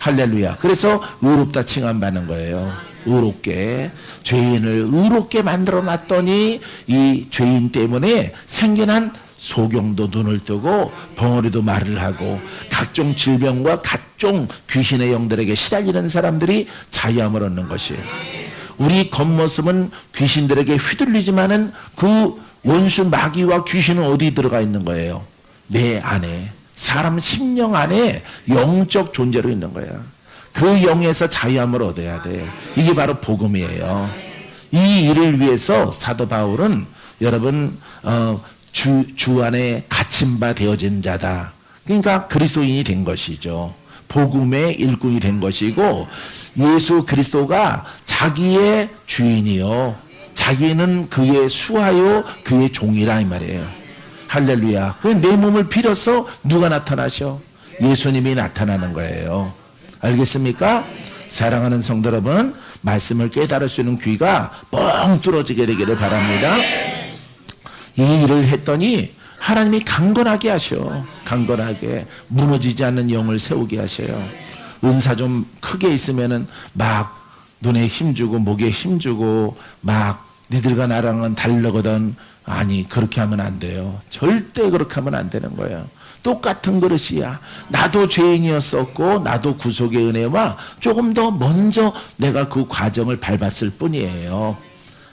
할렐루야. 그래서 의롭다 칭함받는 거예요. 의롭게, 죄인을 의롭게 만들어 놨더니 이 죄인 때문에 생겨난 소경도 눈을 뜨고 벙어리도 말을 하고 각종 질병과 각종 귀신의 영들에게 시달리는 사람들이 자유함을 얻는 것이에요. 우리 겉모습은 귀신들에게 휘둘리지만은 그 원수 마귀와 귀신은 어디 들어가 있는 거예요? 내 안에, 사람 심령 안에 영적 존재로 있는 거예요. 그 영에서 자유함을 얻어야 돼. 이게 바로 복음이에요. 이 일을 위해서 사도 바울은 여러분 주 안에 갇힌 바 되어진 자다. 그러니까 그리스도인이 된 것이죠. 복음의 일꾼이 된 것이고 예수 그리스도가 자기의 주인이요. 자기는 그의 수하요 그의 종이라 이 말이에요. 할렐루야. 내 몸을 빌어서 누가 나타나셔? 예수님이 나타나는 거예요. 알겠습니까? 사랑하는 성도 여러분, 말씀을 깨달을 수 있는 귀가 뻥 뚫어지게 되기를 바랍니다. 이 일을 했더니 하나님이 강건하게 하셔. 강건하게 무너지지 않는 영을 세우게 하셔요. 은사 좀 크게 있으면은 막 눈에 힘주고 목에 힘주고 막 니들과 나랑은 다르거든. 아니, 그렇게 하면 안 돼요. 절대 그렇게 하면 안 되는 거예요. 똑같은 그릇이야. 나도 죄인이었었고 나도 구속의 은혜와 조금 더 먼저 내가 그 과정을 밟았을 뿐이에요.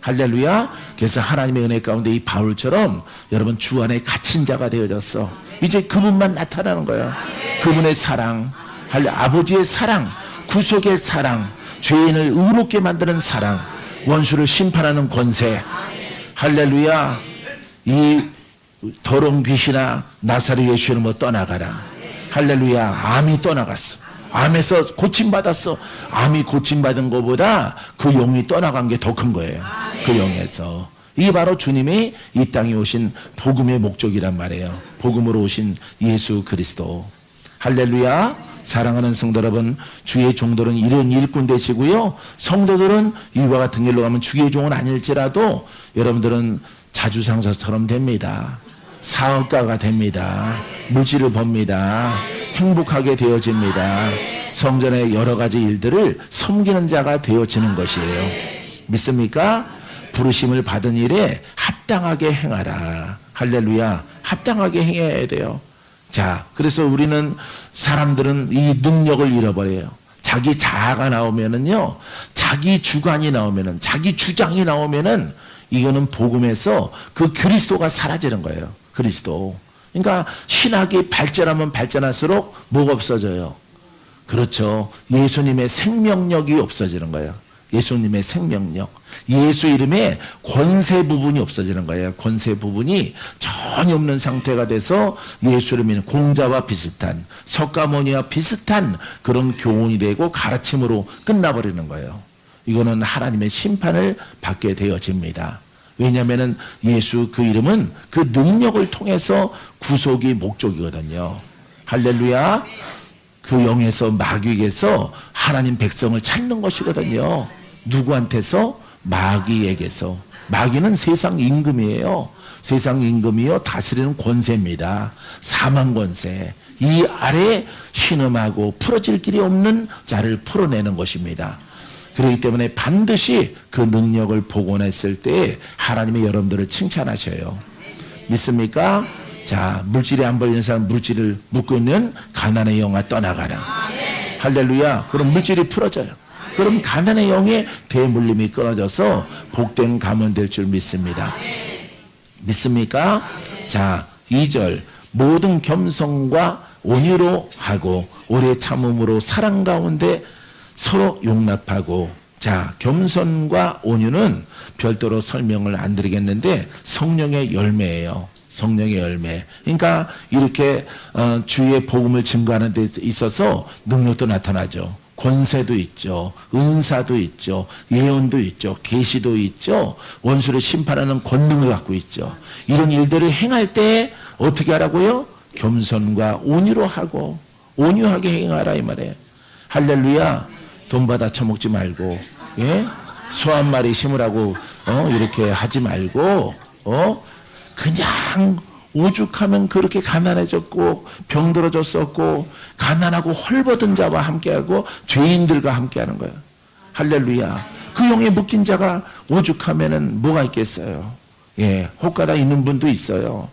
할렐루야. 그래서 하나님의 은혜 가운데 이 바울처럼 여러분 주 안에 갇힌 자가 되어졌어. 이제 그분만 나타나는 거예요. 그분의 사랑, 아버지의 사랑, 구속의 사랑, 죄인을 의롭게 만드는 사랑, 원수를 심판하는 권세. 할렐루야. 이 더러운 귀신아 나사렛 예수 이름으로 떠나가라. 할렐루야. 암이 떠나갔어. 암에서 고침받았어. 암이 고침받은 것보다 그 영이 떠나간 게 더 큰 거예요. 그 영에서. 이게 바로 주님이 이 땅에 오신 복음의 목적이란 말이에요. 복음으로 오신 예수 그리스도. 할렐루야. 사랑하는 성도 여러분, 주의 종들은 이런 일꾼 되시고요. 성도들은 이와 같은 길로 가면 주의 종은 아닐지라도 여러분들은 자주상사처럼 됩니다. 사업가가 됩니다. 무지를 법니다. 행복하게 되어집니다. 성전의 여러 가지 일들을 섬기는 자가 되어지는 것이에요. 믿습니까? 부르심을 받은 일에 합당하게 행하라. 할렐루야. 합당하게 행해야 돼요. 자, 그래서 우리는 사람들은 이 능력을 잃어버려요. 자기 자아가 나오면은요, 자기 주관이 나오면은, 자기 주장이 나오면은 이거는 복음에서 그 그리스도가 사라지는 거예요. 그리스도. 그러니까 신학이 발전하면 발전할수록 뭐가 없어져요? 그렇죠. 예수님의 생명력이 없어지는 거예요. 예수님의 생명력. 예수 이름에 권세 부분이 없어지는 거예요. 권세 부분이 전혀 없는 상태가 돼서 예수 이름은 공자와 비슷한, 석가모니와 비슷한 그런 교훈이 되고 가르침으로 끝나버리는 거예요. 이거는 하나님의 심판을 받게 되어집니다. 왜냐하면 예수 그 이름은 그 능력을 통해서 구속이 목적이거든요. 할렐루야. 그 영에서 마귀에게서 하나님 백성을 찾는 것이거든요. 누구한테서? 마귀에게서. 마귀는 세상 임금이에요. 세상 임금이요 다스리는 권세입니다. 사망 권세. 이 아래 신음하고 풀어질 길이 없는 자를 풀어내는 것입니다. 그렇기 때문에 반드시 그 능력을 복원했을 때 하나님이 여러분들을 칭찬하셔요. 믿습니까? 자, 물질에 안 벌리는 사람 물질을 묶고 있는 가난의 영아 떠나가라. 할렐루야. 그럼 물질이 풀어져요. 그럼 가난의 영의 대물림이 끊어져서 복된 가문 될 줄 믿습니다. 믿습니까? 자, 2절. 모든 겸손과 온유로 하고 오래 참음으로 사랑 가운데 서로 용납하고. 자, 겸손과 온유는 별도로 설명을 안 드리겠는데 성령의 열매예요. 성령의 열매. 그러니까 이렇게 주의 복음을 증거하는 데 있어서 능력도 나타나죠. 권세도 있죠. 은사도 있죠. 예언도 있죠. 계시도 있죠. 원수를 심판하는 권능을 갖고 있죠. 이런 일들을 행할 때 어떻게 하라고요? 겸손과 온유로 하고 온유하게 행하라 이 말이에요. 할렐루야. 돈 받아 처먹지 말고, 예? 소 한 마리 심으라고 이렇게 하지 말고 그냥 오죽하면 그렇게 가난해졌고 병들어졌었고 가난하고 헐벗은 자와 함께하고 죄인들과 함께하는 거예요. 할렐루야. 그 영에 묶인 자가 오죽하면은 뭐가 있겠어요? 예, 혹가다 있는 분도 있어요.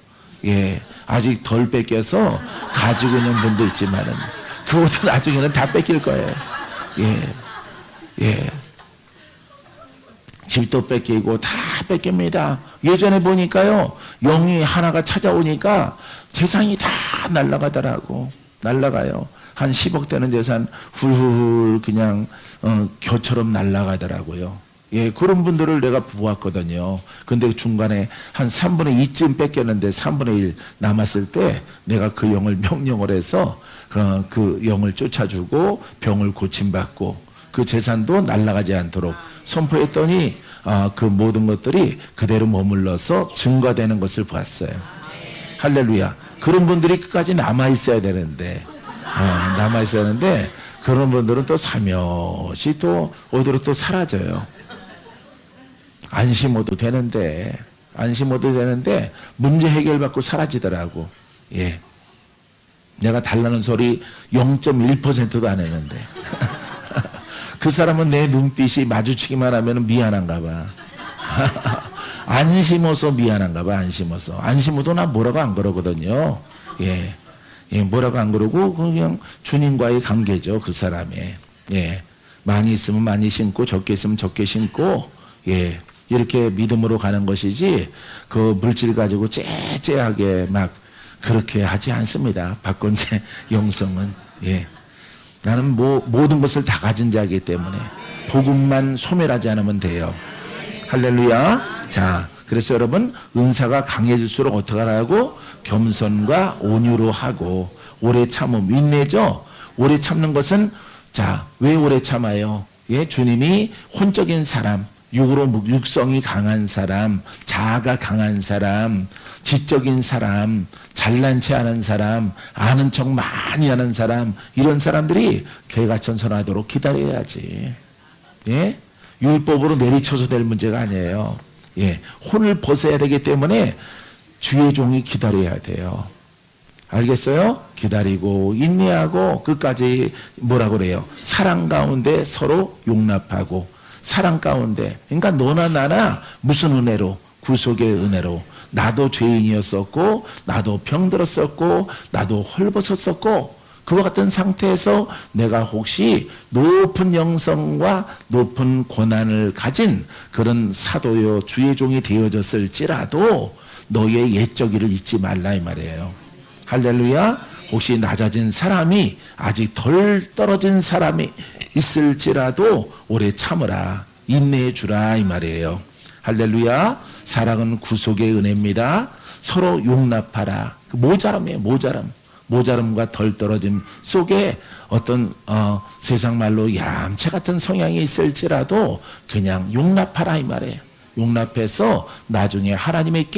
예, 아직 덜 뺏겨서 가지고 있는 분도 있지만은 그것도 나중에는 다 뺏길 거예요. 예, 예. 집도 뺏기고 다 뺏깁니다. 예전에 보니까요, 영이 하나가 찾아오니까 재산이 다 날아가더라고. 날아가요. 한 10억 되는 재산 훌훌 그냥 겨처럼 날아가더라고요. 예, 그런 분들을 내가 보았거든요. 근데 중간에 한 3분의 2쯤 뺏겼는데 3분의 1 남았을 때 내가 그 영을 명령을 해서 그 영을 쫓아주고 병을 고침받고 그 재산도 날아가지 않도록 선포했더니 그 모든 것들이 그대로 머물러서 증거되는 것을 봤어요. 할렐루야. 그런 분들이 끝까지 남아있어야 되는데 남아있어야 하는데 그런 분들은 또 살며시 또 어디로 또 사라져요. 안 심어도 되는데 안 심어도 되는데 문제 해결받고 사라지더라고. 예. 내가 달라는 소리 0.1%도 안 했는데. 그 사람은 내 눈빛이 마주치기만 하면 미안한가 봐. 안 심어서 미안한가 봐, 안 심어서. 안 심어도 나 뭐라고 안 그러거든요. 예. 예, 뭐라고 안 그러고 그냥 주님과의 관계죠, 그 사람의. 예. 많이 있으면 많이 심고 적게 있으면 적게 심고, 예. 이렇게 믿음으로 가는 것이지, 그 물질 가지고 째째하게 막 그렇게 하지 않습니다. 박건재 영성은. 예. 나는 모든 것을 다 가진 자이기 때문에 복음만 소멸하지 않으면 돼요. 할렐루야. 자, 그래서 여러분, 은사가 강해질수록 어떻게 하라고? 겸손과 온유로 하고, 오래 참음, 인내죠? 오래 참는 것은, 자, 왜 오래 참아요? 예, 주님이 혼적인 사람, 육성이 강한 사람, 자아가 강한 사람, 지적인 사람, 잘난 체 하는 사람, 아는 척 많이 하는 사람, 이런 사람들이 개가천선하도록 기다려야지. 예? 율법으로 내리쳐서 될 문제가 아니에요. 예, 혼을 벗어야 되기 때문에 주의 종이 기다려야 돼요. 알겠어요? 기다리고 인내하고 끝까지 뭐라 그래요? 사랑 가운데 서로 용납하고, 사랑 가운데, 그러니까 너나 나나 무슨 은혜로? 구속의 은혜로. 나도 죄인이었었고, 나도 병들었었고, 나도 헐벗었었고, 그와 같은 상태에서 내가 혹시 높은 영성과 높은 고난을 가진 그런 사도요 주의 종이 되어졌을지라도 너의 옛적 일을 잊지 말라 이 말이에요. 할렐루야. 혹시 낮아진 사람이, 아직 덜 떨어진 사람이 있을지라도 오래 참으라, 인내해 주라 이 말이에요. 할렐루야. 사랑은 구속의 은혜입니다. 서로 용납하라. 모자람이에요. 모자람과 덜 떨어짐 속에 어떤 세상 말로 얌체 같은 성향이 있을지라도 그냥 용납하라 이 말이에요. 용납해서 나중에 하나님의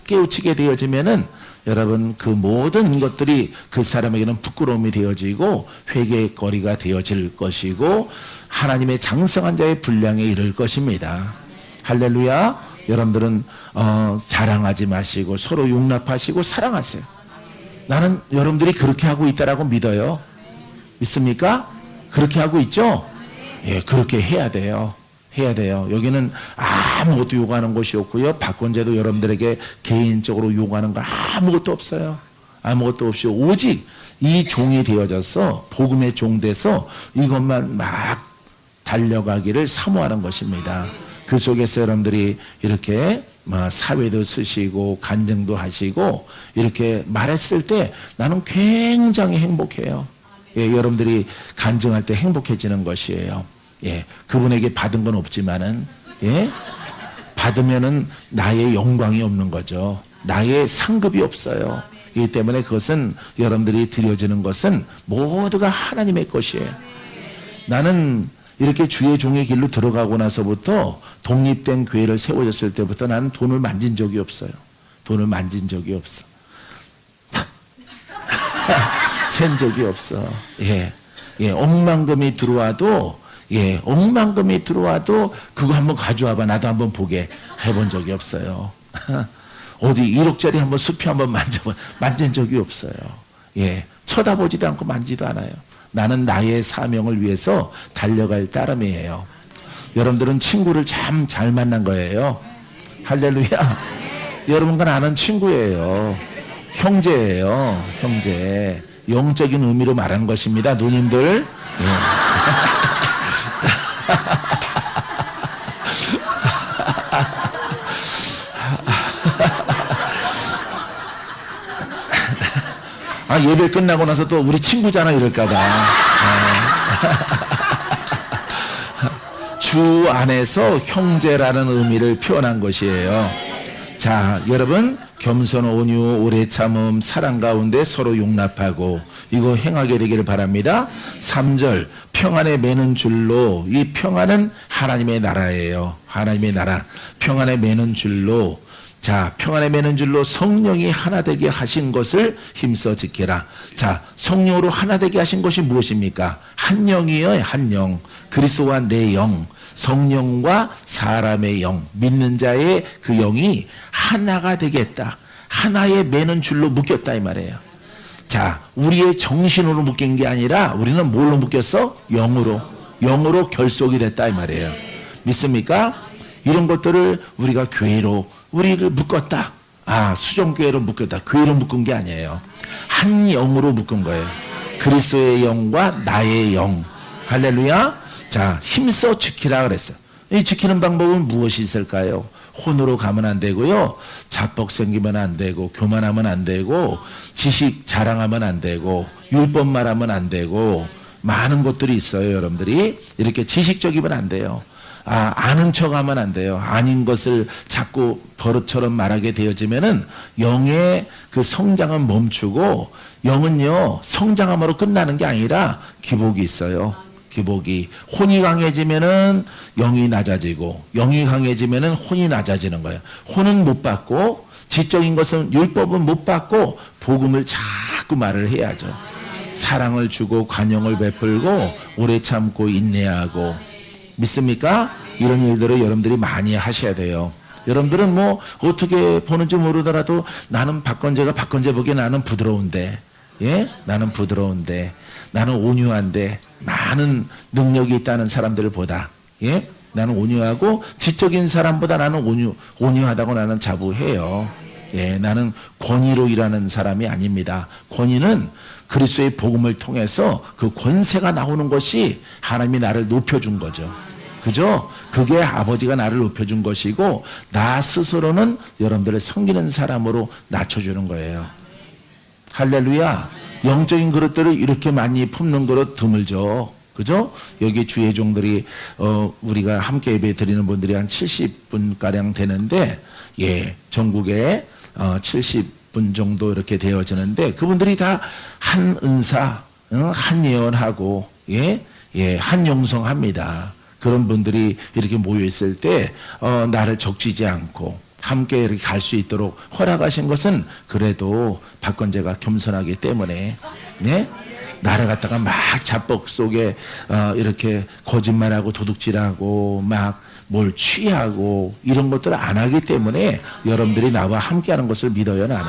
깨우치게 되어지면은 여러분, 그 모든 것들이 그 사람에게는 부끄러움이 되어지고 회개의 거리가 되어질 것이고 하나님의 장성한 자의 분량에 이를 것입니다. 할렐루야. 여러분들은 자랑하지 마시고 서로 용납하시고 사랑하세요. 나는 여러분들이 그렇게 하고 있다라고 믿어요. 믿습니까? 그렇게 하고 있죠? 예, 그렇게 해야 돼요. 해야 돼요. 여기는 아무것도 요구하는 것이 없고요. 박건재도 여러분들에게 개인적으로 요구하는 거 아무것도 없어요. 아무것도 없이 오직 이 종이 되어져서 복음의 종 돼서 이것만 막 달려가기를 사모하는 것입니다. 그 속에서 여러분들이 이렇게 사회도 쓰시고 간증도 하시고 이렇게 말했을 때 나는 굉장히 행복해요. 예, 여러분들이 간증할 때 행복해지는 것이에요. 예, 그분에게 받은 건 없지만은, 예, 받으면은 나의 영광이 없는 거죠. 나의 상급이 없어요. 이 때문에 그것은 여러분들이 드려지는 것은 모두가 하나님의 것이에요. 나는 이렇게 주의 종의 길로 들어가고 나서부터 독립된 교회를 세워졌을 때부터 나는 돈을 만진 적이 없어요. 돈을 만진 적이 없어. 센 적이 없어. 예, 예, 억만금이 들어와도, 예, 억만금이 들어와도 그거 한번 가져와봐. 나도 한번 보게. 해본 적이 없어요. 어디 1억짜리 한번 수표 한번 만진 적이 없어요. 예, 쳐다보지도 않고 만지도 않아요. 나는 나의 사명을 위해서 달려갈 따름이에요. 여러분들은 친구를 참 잘 만난 거예요. 할렐루야. 여러분과 나는 친구예요. 형제예요. 형제. 영적인 의미로 말한 것입니다. 누님들. 예. 아, 예배 끝나고 나서 또 우리 친구잖아 이럴까봐. 주 안에서 형제라는 의미를 표현한 것이에요. 자, 여러분, 겸손, 온유, 오래 참음, 사랑 가운데 서로 용납하고 이거 행하게 되기를 바랍니다. 3절, 평안에 매는 줄로, 이 평안은 하나님의 나라예요. 하나님의 나라. 평안에 매는 줄로, 자, 평안에 매는 줄로 성령이 하나 되게 하신 것을 힘써 지켜라. 자, 성령으로 하나 되게 하신 것이 무엇입니까? 한 영이에요. 한 영. 그리스도와 내 영. 성령과 사람의 영, 믿는 자의 그 영이 하나가 되겠다. 하나의 매는 줄로 묶였다 이 말이에요. 자, 우리의 정신으로 묶인 게 아니라 우리는 뭘로 묶였어? 영으로 결속이 됐다 이 말이에요. 믿습니까? 이런 것들을 우리가 교회로 우리를 묶었다. 수종교회로 묶였다. 교회로 묶은 게 아니에요. 한 영으로 묶은 거예요. 그리스도의 영과 나의 영. 할렐루야. 자, 힘써 지키라 그랬어요. 이 지키는 방법은 무엇이 있을까요? 혼으로 가면 안 되고요. 자뻑 생기면 안 되고, 교만하면 안 되고, 지식 자랑하면 안 되고, 율법 말하면 안 되고, 많은 것들이 있어요, 여러분들이. 이렇게 지식적이면 안 돼요. 아는 척 하면 안 돼요. 아닌 것을 자꾸 버릇처럼 말하게 되어지면은 영의 그 성장은 멈추고, 영은요, 성장함으로 끝나는 게 아니라 기복이 있어요. 기복이. 혼이 강해지면은 영이 낮아지고, 영이 강해지면은 혼이 낮아지는 거예요. 혼은 못 받고, 지적인 것은 율법은 못 받고, 복음을 자꾸 말을 해야죠. 사랑을 주고, 관용을 베풀고, 오래 참고, 인내하고. 믿습니까? 이런 일들을 여러분들이 많이 하셔야 돼요. 여러분들은 뭐, 어떻게 보는지 모르더라도 나는 박건재가 박건재 보기에 나는 부드러운데, 예? 나는 부드러운데, 나는 온유한데, 많은 능력이 있다는 사람들보다, 예? 나는 온유하고, 지적인 사람보다 나는 온유하다고 나는 자부해요. 예, 나는 권위로 일하는 사람이 아닙니다. 권위는 그리스도의 복음을 통해서 그 권세가 나오는 것이 하나님이 나를 높여준 거죠. 그죠? 그게 아버지가 나를 높여준 것이고, 나 스스로는 여러분들을 섬기는 사람으로 낮춰주는 거예요. 할렐루야. 영적인 그릇들을 이렇게 많이 품는 그릇 드물죠. 그죠? 여기 주의 종들이 우리가 함께 예배 드리는 분들이 한 70분가량 되는데, 예, 전국에 70분 정도 이렇게 되어지는데, 그분들이 다 한 은사, 한 예언하고, 예, 한 영성합니다. 그런 분들이 이렇게 모여 있을 때 나를 적지지 않고 함께 이렇게 갈 수 있도록 허락하신 것은 그래도 박건재가 겸손하기 때문에, 네? 나를 갖다가 막 자뻑 속에 이렇게 거짓말하고 도둑질하고 막 뭘 취하고 이런 것들을 안 하기 때문에 여러분들이 나와 함께하는 것을 믿어요, 나는.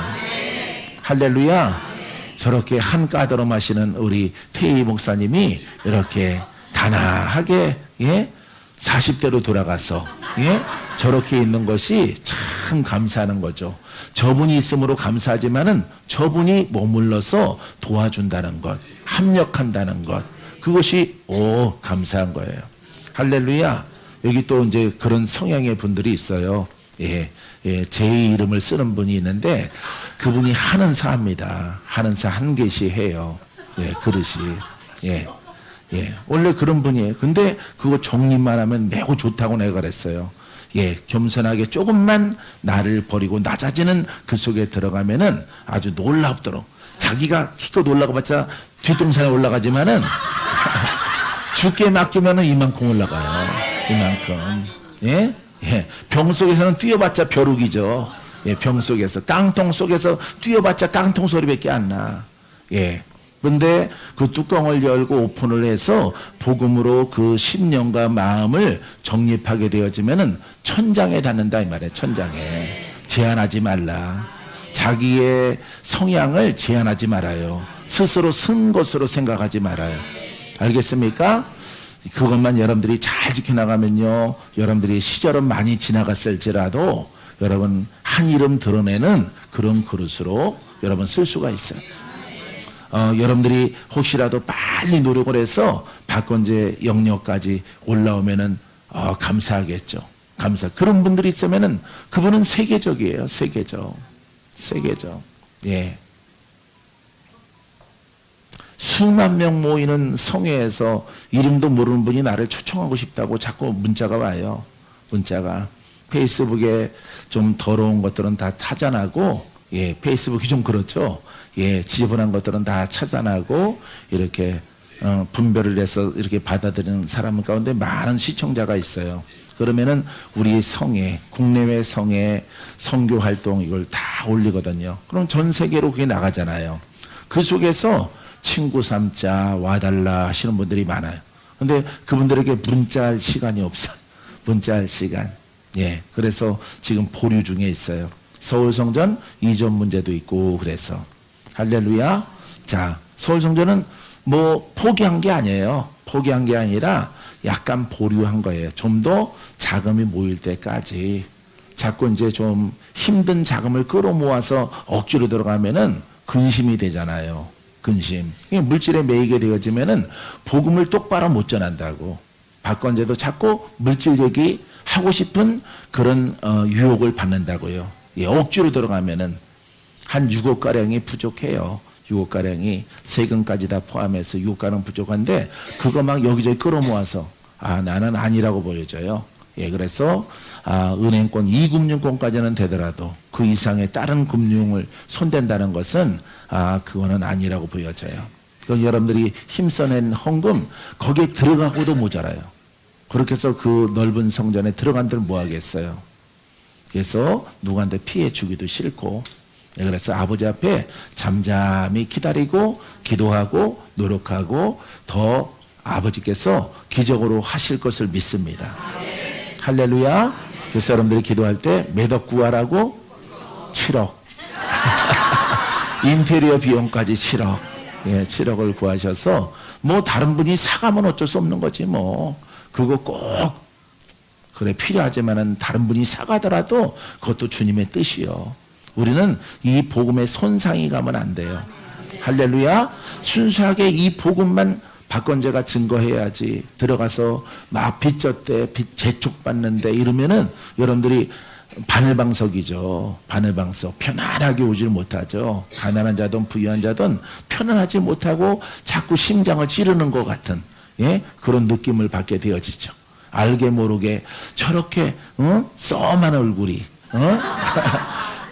할렐루야. 저렇게 한 까다로움 하시는 우리 태희 목사님이 이렇게 단아하게, 예? 40대로 돌아가서, 예? 저렇게 있는 것이 참 감사하는 거죠. 저분이 있음으로 감사하지만은 저분이 머물러서 도와준다는 것, 합력한다는 것, 그것이 감사한 거예요. 할렐루야. 여기 또 이제 그런 성향의 분들이 있어요. 예, 제 이름을 쓰는 분이 있는데 그분이 한은사합니다. 한은사 한 개씩 해요. 예, 그릇이. 예. 원래 그런 분이에요. 근데 그거 정립만 하면 매우 좋다고 내가 그랬어요. 예, 겸손하게 조금만 나를 버리고 낮아지는 그 속에 들어가면은 아주 놀랍도록 자기가 키껏 올라가봤자 뒷동산에 올라가지만은 죽게 맡기면은 이만큼 올라가요. 이만큼. 예? 병 속에서는 뛰어봤자 벼룩이죠. 예, 병 속에서. 깡통 속에서 뛰어봤자 깡통 소리밖에 안 나. 예. 근데 그 뚜껑을 열고 오픈을 해서 복음으로 그 심령과 마음을 정립하게 되어지면은 천장에 닿는다 이 말이에요. 천장에. 제한하지 말라. 자기의 성향을 제한하지 말아요. 스스로 쓴 것으로 생각하지 말아요. 알겠습니까? 그것만 여러분들이 잘 지켜나가면요, 여러분들이 시절은 많이 지나갔을지라도 여러분 한 이름 드러내는 그런 그릇으로 여러분 쓸 수가 있어요. 여러분들이 혹시라도 빨리 노력을 해서 박건재 영역까지 올라오면은 감사하겠죠. 그런 분들이 있으면은 그분은 세계적이에요. 세계적. 예. 수만 명 모이는 성회에서 이름도 모르는 분이 나를 초청하고 싶다고 자꾸 문자가 와요. 문자가. 페이스북에 좀 더러운 것들은 다 차단하고, 예, 페이스북이 좀 그렇죠. 예, 지저분한 것들은 다 차단하고, 이렇게, 분별을 해서 이렇게 받아들이는 사람 가운데 많은 시청자가 있어요. 그러면은 우리 성회, 국내외 성회, 선교 활동 이걸 다 올리거든요. 그럼 전 세계로 그게 나가잖아요. 그 속에서 친구 삼자, 와달라 하시는 분들이 많아요. 근데 그분들에게 문자할 시간이 없어요. 문자할 시간. 예, 그래서 지금 보류 중에 있어요. 서울성전 이전 문제도 있고 그래서 할렐루야. 자, 서울성전은 뭐 포기한 게 아니에요. 포기한 게 아니라 약간 보류한 거예요. 좀 더 자금이 모일 때까지. 자꾸 이제 좀 힘든 자금을 끌어모아서 억지로 들어가면은 근심이 되잖아요. 근심. 물질에 매이게 되어지면은 복음을 똑바로 못 전한다고. 박건재도 자꾸 물질 얘기 하고 싶은 그런 유혹을 받는다고요. 예, 억지로 들어가면은 한 6억가량이 부족해요. 6억가량이 세금까지 다 포함해서 6억가량 부족한데 그거 막 여기저기 끌어모아서 나는 아니라고 보여져요. 예, 그래서 은행권, 이금융권까지는 되더라도 그 이상의 다른 금융을 손댄다는 것은 그거는 아니라고 보여져요. 그건 여러분들이 힘써낸 헌금 거기에 들어가고도 모자라요. 그렇게 해서 그 넓은 성전에 들어간들 뭐 하겠어요. 그래서 누구한테 피해 주기도 싫고, 예, 그래서 아버지 앞에 잠잠히 기다리고 기도하고 노력하고 더 아버지께서 기적으로 하실 것을 믿습니다. 할렐루야. 그래서 여러분들이 기도할 때 몇 억 구하라고? 7억. 인테리어 비용까지 7억. 예, 7억을 구하셔서 뭐 다른 분이 사가면 어쩔 수 없는 거지 뭐. 그거 꼭 그래 필요하지만은 다른 분이 사가더라도 그것도 주님의 뜻이요. 우리는 이 복음에 손상이 가면 안 돼요. 할렐루야. 순수하게 이 복음만 박건재가 증거해야지 들어가서 막 빚졌대, 빚 재촉받는데 이러면은 여러분들이 바늘방석이죠. 바늘방석. 편안하게 오질 못하죠. 가난한 자든 부유한 자든 편안하지 못하고 자꾸 심장을 찌르는 것 같은, 예? 그런 느낌을 받게 되어지죠. 알게 모르게 저렇게 썸한 얼굴이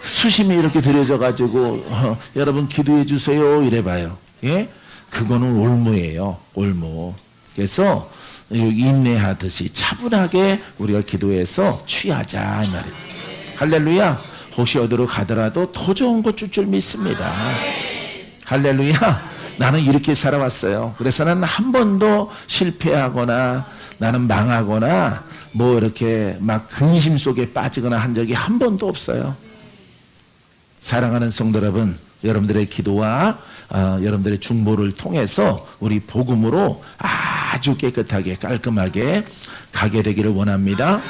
수심이 이렇게 들여져가지고 여러분 기도해 주세요 이래봐요. 예? 그거는 올무예요. 올무. 그래서 인내하듯이 차분하게 우리가 기도해서 취하자 이 말이에요. 할렐루야. 혹시 어디로 가더라도 더 좋은 것 줄 믿습니다. 할렐루야. 나는 이렇게 살아왔어요. 그래서 나는 한 번도 실패하거나 나는 망하거나 뭐 이렇게 막 근심 속에 빠지거나 한 적이 한 번도 없어요. 사랑하는 성도 여러분, 여러분들의 기도와 여러분들의 중보를 통해서 우리 복음으로 아주 깨끗하게 깔끔하게 가게 되기를 원합니다.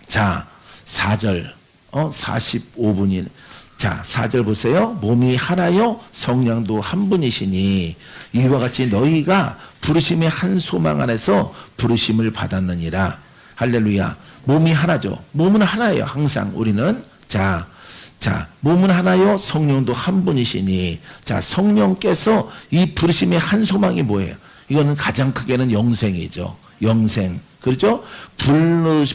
자, 4절 45분이 자, 4절 보세요. 몸이 하나요 성령도 한 분이시니 이와 같이 너희가 부르심의 한 소망 안에서 부르심을 받았느니라. 할렐루야. 몸이 하나죠. 몸은 하나예요. 항상 우리는. 자, 몸은 하나요 성령도 한 분이시니. 자, 성령께서 이 부르심의 한 소망이 뭐예요? 이거는 가장 크게는 영생이죠. 영생. 그렇죠?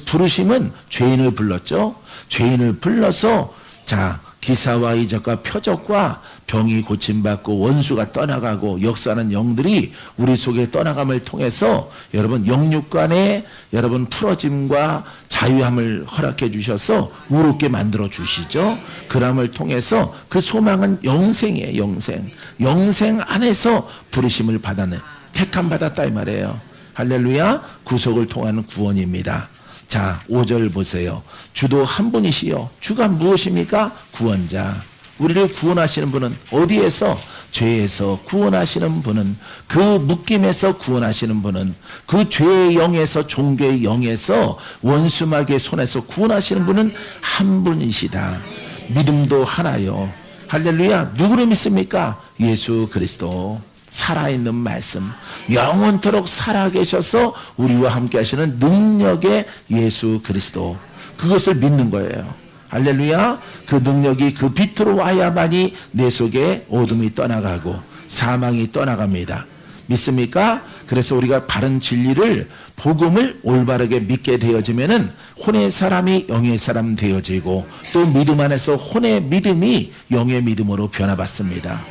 부르심은 죄인을 불렀죠. 죄인을 불러서 자, 기사와 이적과 표적과 병이 고침받고 원수가 떠나가고 역사하는 영들이 우리 속에 떠나감을 통해서 여러분 영육간에 여러분 풀어짐과 자유함을 허락해 주셔서 우롭게 만들어 주시죠. 그람을 통해서 그 소망은 영생이에요. 영생. 영생 안에서 부르심을 받아내 택함 받았다 이 말이에요. 할렐루야. 구속을 통한 구원입니다. 자, 5절 보세요. 주도 한 분이시요. 주가 무엇입니까? 구원자. 우리를 구원하시는 분은 어디에서? 죄에서 구원하시는 분은, 그 묶임에서 구원하시는 분은, 그 죄의 영에서, 종교의 영에서, 원수마귀의 손에서 구원하시는 분은 한 분이시다. 믿음도 하나요. 할렐루야. 누구를 믿습니까? 예수 그리스도. 살아있는 말씀, 영원토록 살아계셔서 우리와 함께 하시는 능력의 예수 그리스도, 그것을 믿는 거예요. 할렐루야. 그 능력이 그 빛으로 와야만이 내 속에 어둠이 떠나가고 사망이 떠나갑니다. 믿습니까? 그래서 우리가 바른 진리를, 복음을 올바르게 믿게 되어지면은 혼의 사람이 영의 사람 되어지고 또 믿음 안에서 혼의 믿음이 영의 믿음으로 변화받습니다.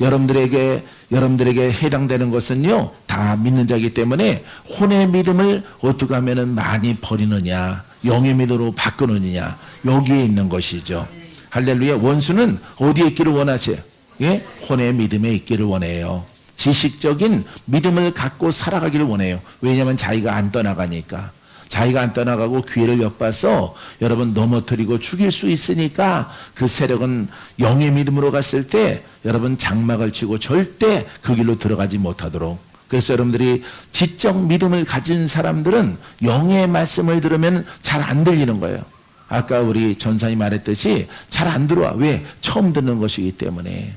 여러분들에게 해당되는 것은요, 다 믿는 자이기 때문에 혼의 믿음을 어떻게 하면은 많이 버리느냐, 영의 믿음으로 바꾸느냐, 여기에 있는 것이죠. 할렐루야. 원수는 어디에 있기를 원하세요? 예? 혼의 믿음에 있기를 원해요. 지식적인 믿음을 갖고 살아가기를 원해요. 왜냐하면 자기가 안 떠나가니까. 자기가 안 떠나가고 기회를 엿봐서 여러분 넘어뜨리고 죽일 수 있으니까 그 세력은 영의 믿음으로 갔을 때 여러분 장막을 치고 절대 그 길로 들어가지 못하도록. 그래서 여러분들이 지적 믿음을 가진 사람들은 영의 말씀을 들으면 잘 안 들리는 거예요. 아까 우리 전사님 말했듯이 잘 안 들어와. 왜? 처음 듣는 것이기 때문에.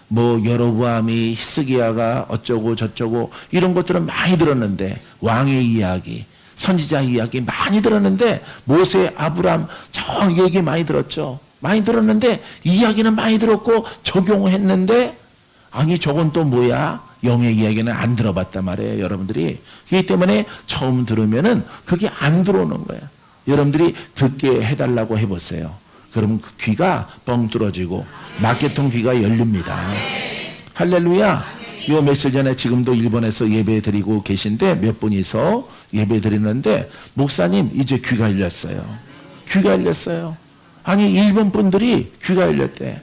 뭐 여로보암이 히스기야가 어쩌고 저쩌고 이런 것들은 많이 들었는데, 왕의 이야기, 선지자 이야기 많이 들었는데, 모세, 아브람 저 얘기 많이 들었죠. 많이 들었는데 이야기는 많이 들었고 적용했는데, 아니 저건 또 뭐야? 영의 이야기는 안 들어봤단 말이에요, 여러분들이. 그렇기 때문에 처음 들으면은 그게 안 들어오는 거예요. 여러분들이 듣게 해달라고 해보세요. 그러면 그 귀가 뻥 뚫어지고 마케통 귀가 열립니다. 할렐루야. 요 며칠 전에 지금도 일본에서 예배 드리고 계신데 몇 분이서 예배 드리는데, 목사님 이제 귀가 열렸어요. 귀가 열렸어요. 아니 일본 분들이 귀가 열렸대.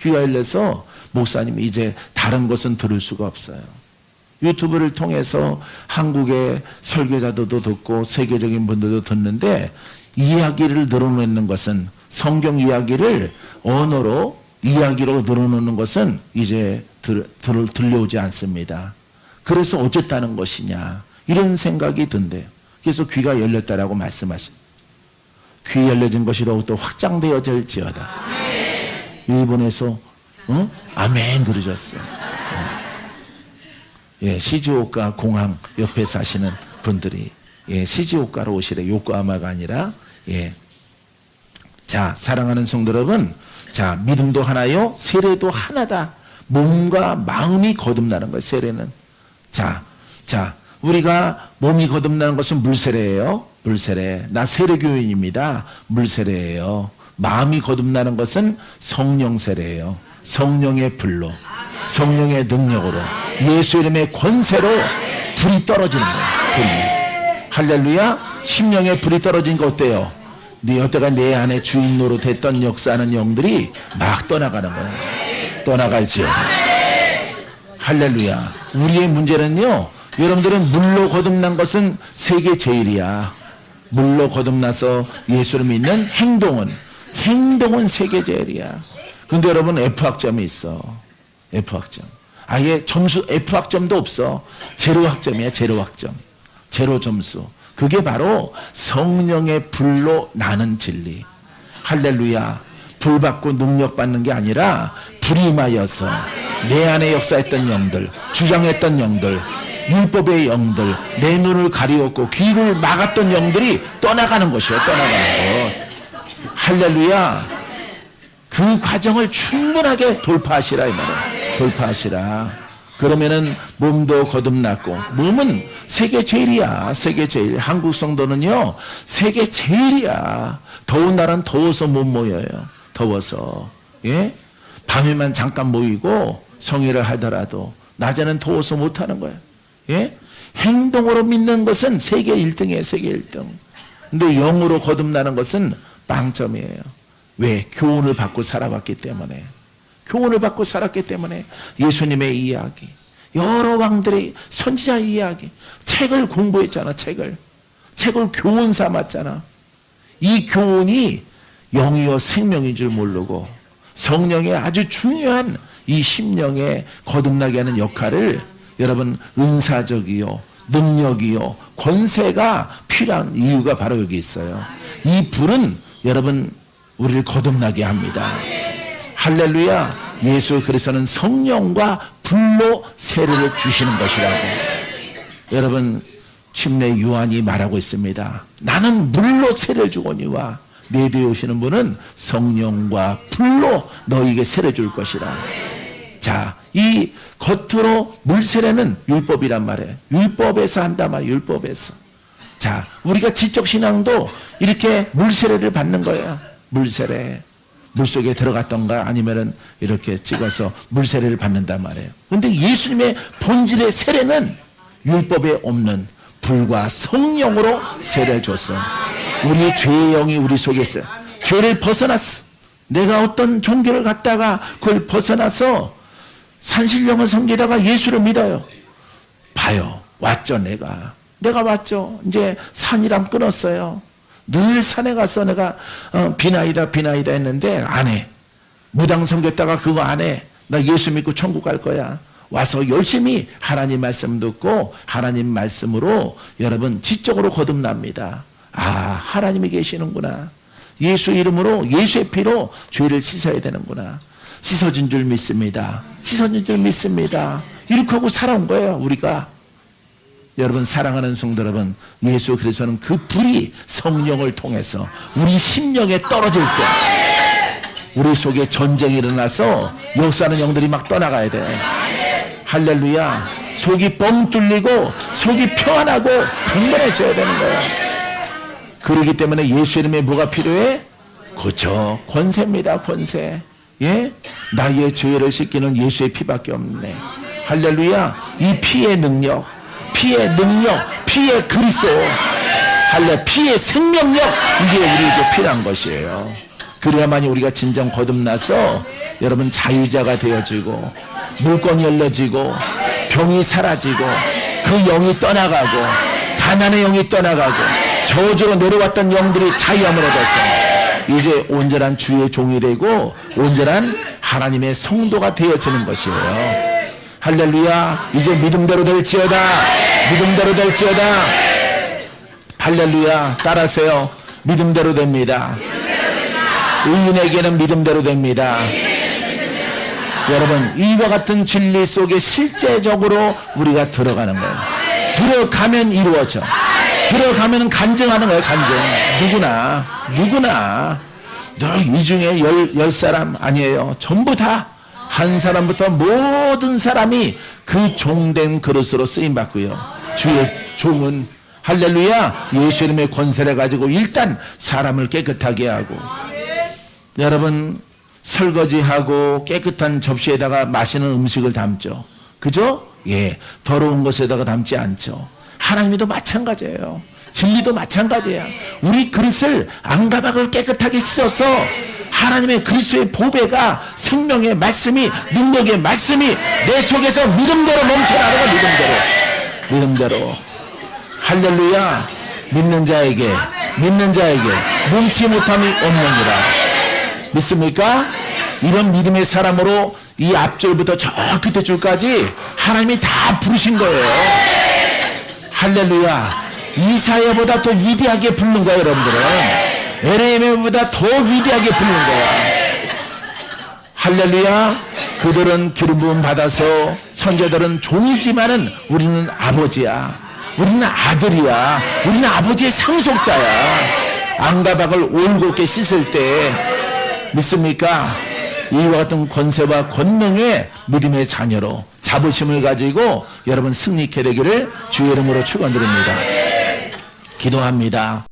귀가 열려서 목사님 이제 다른 것은 들을 수가 없어요. 유튜브를 통해서 한국의 설교자들도 듣고 세계적인 분들도 듣는데, 이야기를 늘어놓는 것은, 성경 이야기를 언어로 이야기로 늘어놓는 것은 이제 들려오지 않습니다. 그래서 어쨌다는 것이냐 이런 생각이 든대요. 그래서 귀가 열렸다라고 말씀하십니다. 귀 열려진 것이 더욱더 확장되어질지어다. 일본에서 아멘 그러셨어요. 예, 시즈오카 공항 옆에 사시는 분들이, 예, 시즈오카로 오시래. 요코하마가 아니라. 예. 자, 사랑하는 성도 여러분, 자, 믿음도 하나요, 세례도 하나다. 몸과 마음이 거듭나는 거예요, 세례는. 자, 우리가 몸이 거듭나는 것은 물세례예요. 물세례. 나 세례교인입니다. 물세례예요. 마음이 거듭나는 것은 성령 세례예요. 성령의 불로, 성령의 능력으로, 예수 이름의 권세로 불이 떨어지는 거예요. 불이. 할렐루야. 심령의 불이 떨어진 거 어때요? 네 여태가 내 안에 주인 노릇했던 역사하는 영들이 막 떠나가는 거예요. 떠나갈지어다. 할렐루야. 우리의 문제는요, 여러분들은 물로 거듭난 것은 세계 제일이야. 물로 거듭나서 예수를 믿는 행동은 세계 제일이야. 근데 여러분 F학점이 있어. F학점. 아예 점수 F학점도 없어. 제로학점이야. 제로학점. 제로 점수. 그게 바로 성령의 불로 나는 진리. 할렐루야. 불 받고 능력 받는 게 아니라 불이 임하여서 내 안에 역사했던 영들, 주장했던 영들, 율법의 영들, 내 눈을 가리웠고 귀를 막았던 영들이 떠나가는 것이에요. 떠나가는 것. 할렐루야. 그 과정을 충분하게 돌파하시라 이 말이에요. 돌파하시라. 그러면은 몸도 거듭났고, 몸은 세계 제일이야. 세계 제일. 한국 성도는요 세계 제일이야. 더운 날은 더워서 못 모여요. 더워서. 예? 밤에만 잠깐 모이고 성회를 하더라도 낮에는 더워서 못 하는 거예요. 예? 행동으로 믿는 것은 세계 1등이에요. 세계 1등. 근데 영으로 거듭나는 것은 빵점이에요. 왜? 교훈을 받고 살아왔기 때문에. 교훈을 받고 살았기 때문에. 예수님의 이야기, 여러 왕들의 선지자 이야기, 책을 공부했잖아. 책을 교훈 삼았잖아. 이 교훈이 영이요 생명인 줄 모르고 성령의 아주 중요한 이 심령에 거듭나게 하는 역할을, 여러분 은사적이요 능력이요 권세가 필요한 이유가 바로 여기 있어요. 이 불은 여러분 우리를 거듭나게 합니다. 할렐루야. 예수 그리스도는 성령과 불로 세례를 주시는 것이라고. 여러분 침례 요한이 말하고 있습니다. 나는 물로 세례를 주거니와 내 뒤에 오시는 분은 성령과 불로 너에게 세례 줄 것이라. 자, 이 겉으로 물세례는 율법이란 말이에요. 율법에서 한단 말이에요. 율법에서. 자, 우리가 지적신앙도 이렇게 물세례를 받는 거예요. 물세례. 물속에 들어갔던가 아니면은 이렇게 찍어서 물세례를 받는단 말이에요. 그런데 예수님의 본질의 세례는 율법에 없는 불과 성령으로 세례를 줬어. 우리의 죄의 영이 우리 속에 있어요. 죄를 벗어났어. 내가 어떤 종교를 갖다가 그걸 벗어나서 산신령을 섬기다가 예수를 믿어요. 봐요. 왔죠. 내가 내가 왔죠. 이제 산이랑 끊었어요. 늘 산에 가서 내가 비나이다 했는데 안 해. 무당 섬겼다가 그거 안 해. 나 예수 믿고 천국 갈 거야. 와서 열심히 하나님 말씀 듣고 하나님 말씀으로 여러분 지적으로 거듭납니다. 아, 하나님이 계시는구나. 예수 이름으로 예수의 피로 죄를 씻어야 되는구나. 씻어진 줄 믿습니다. 씻어진 줄 믿습니다. 이렇게 하고 살아온 거예요, 우리가. 여러분, 사랑하는 성도 여러분, 예수 그리스도는 그 불이 성령을 통해서 우리 심령에 떨어질 때 우리 속에 전쟁이 일어나서 역사하는 영들이 막 떠나가야 돼. 할렐루야. 속이 뻥 뚫리고 속이 평안하고 강건해져야 되는 거예요. 그러기 때문에 예수 이름에 뭐가 필요해? 그렇죠. 권세입니다. 권세. 예? 나의 죄를 씻기는 예수의 피밖에 없네. 할렐루야. 이 피의 능력, 피의 그리스도, 할렐 피의 생명력, 이게 우리에게 필요한 것이에요. 그래야만이 우리가 진정 거듭나서 여러분 자유자가 되어지고 물건이 열려지고 병이 사라지고 그 영이 떠나가고 가난의 영이 떠나가고 저주로 내려왔던 영들이 자유함을 얻어서 이제 온전한 주의 종이 되고 온전한 하나님의 성도가 되어지는 것이에요. 할렐루야. 이제 믿음대로 될지어다. 믿음대로 될지어다. 할렐루야. 따라하세요. 믿음대로 됩니다. 의인에게는 믿음대로 됩니다. 여러분, 이와 같은 진리 속에 실제적으로 우리가 들어가는 거예요. 들어가면 이루어져. 들어가면 간증하는 거예요. 간증. 누구나 이 중에 열 사람 아니에요. 전부 다 한 사람부터 모든 사람이 그 종된 그릇으로 쓰임받고요. 주의 종은 할렐루야 예수 이름의 권세를 가지고 일단 사람을 깨끗하게 하고, 여러분 설거지하고 깨끗한 접시에다가 맛있는 음식을 담죠. 그죠? 예, 더러운 것에다가 담지 않죠. 하나님도 마찬가지예요. 진리도 마찬가지야. 우리 그릇을 안가박을 깨끗하게 씻어서 하나님의 그리스도의 보배가 생명의 말씀이 능력의 말씀이 내 속에서 믿음대로 넘쳐나는 거. 믿음대로. 할렐루야. 믿는 자에게 능치 못함이 없느니라. 믿습니까? 이런 믿음의 사람으로 이 앞줄부터 저 끝에 줄까지 하나님이 다 부르신 거예요. 할렐루야. 이사야보다 더 위대하게 부른 거예요. 여러분들은 에레미야보다 더 위대하게 부른 거야. 할렐루야. 그들은 기름 부음 받아서 선자들은 종이지만은 우리는 아버지야. 우리는 아들이야. 우리는 아버지의 상속자야. 안가박을 올곧게 씻을 때 믿습니까? 이와 같은 권세와 권능의 믿음의 자녀로 자부심을 가지고 여러분 승리케 되기를 주의 이름으로 축원드립니다. 기도합니다.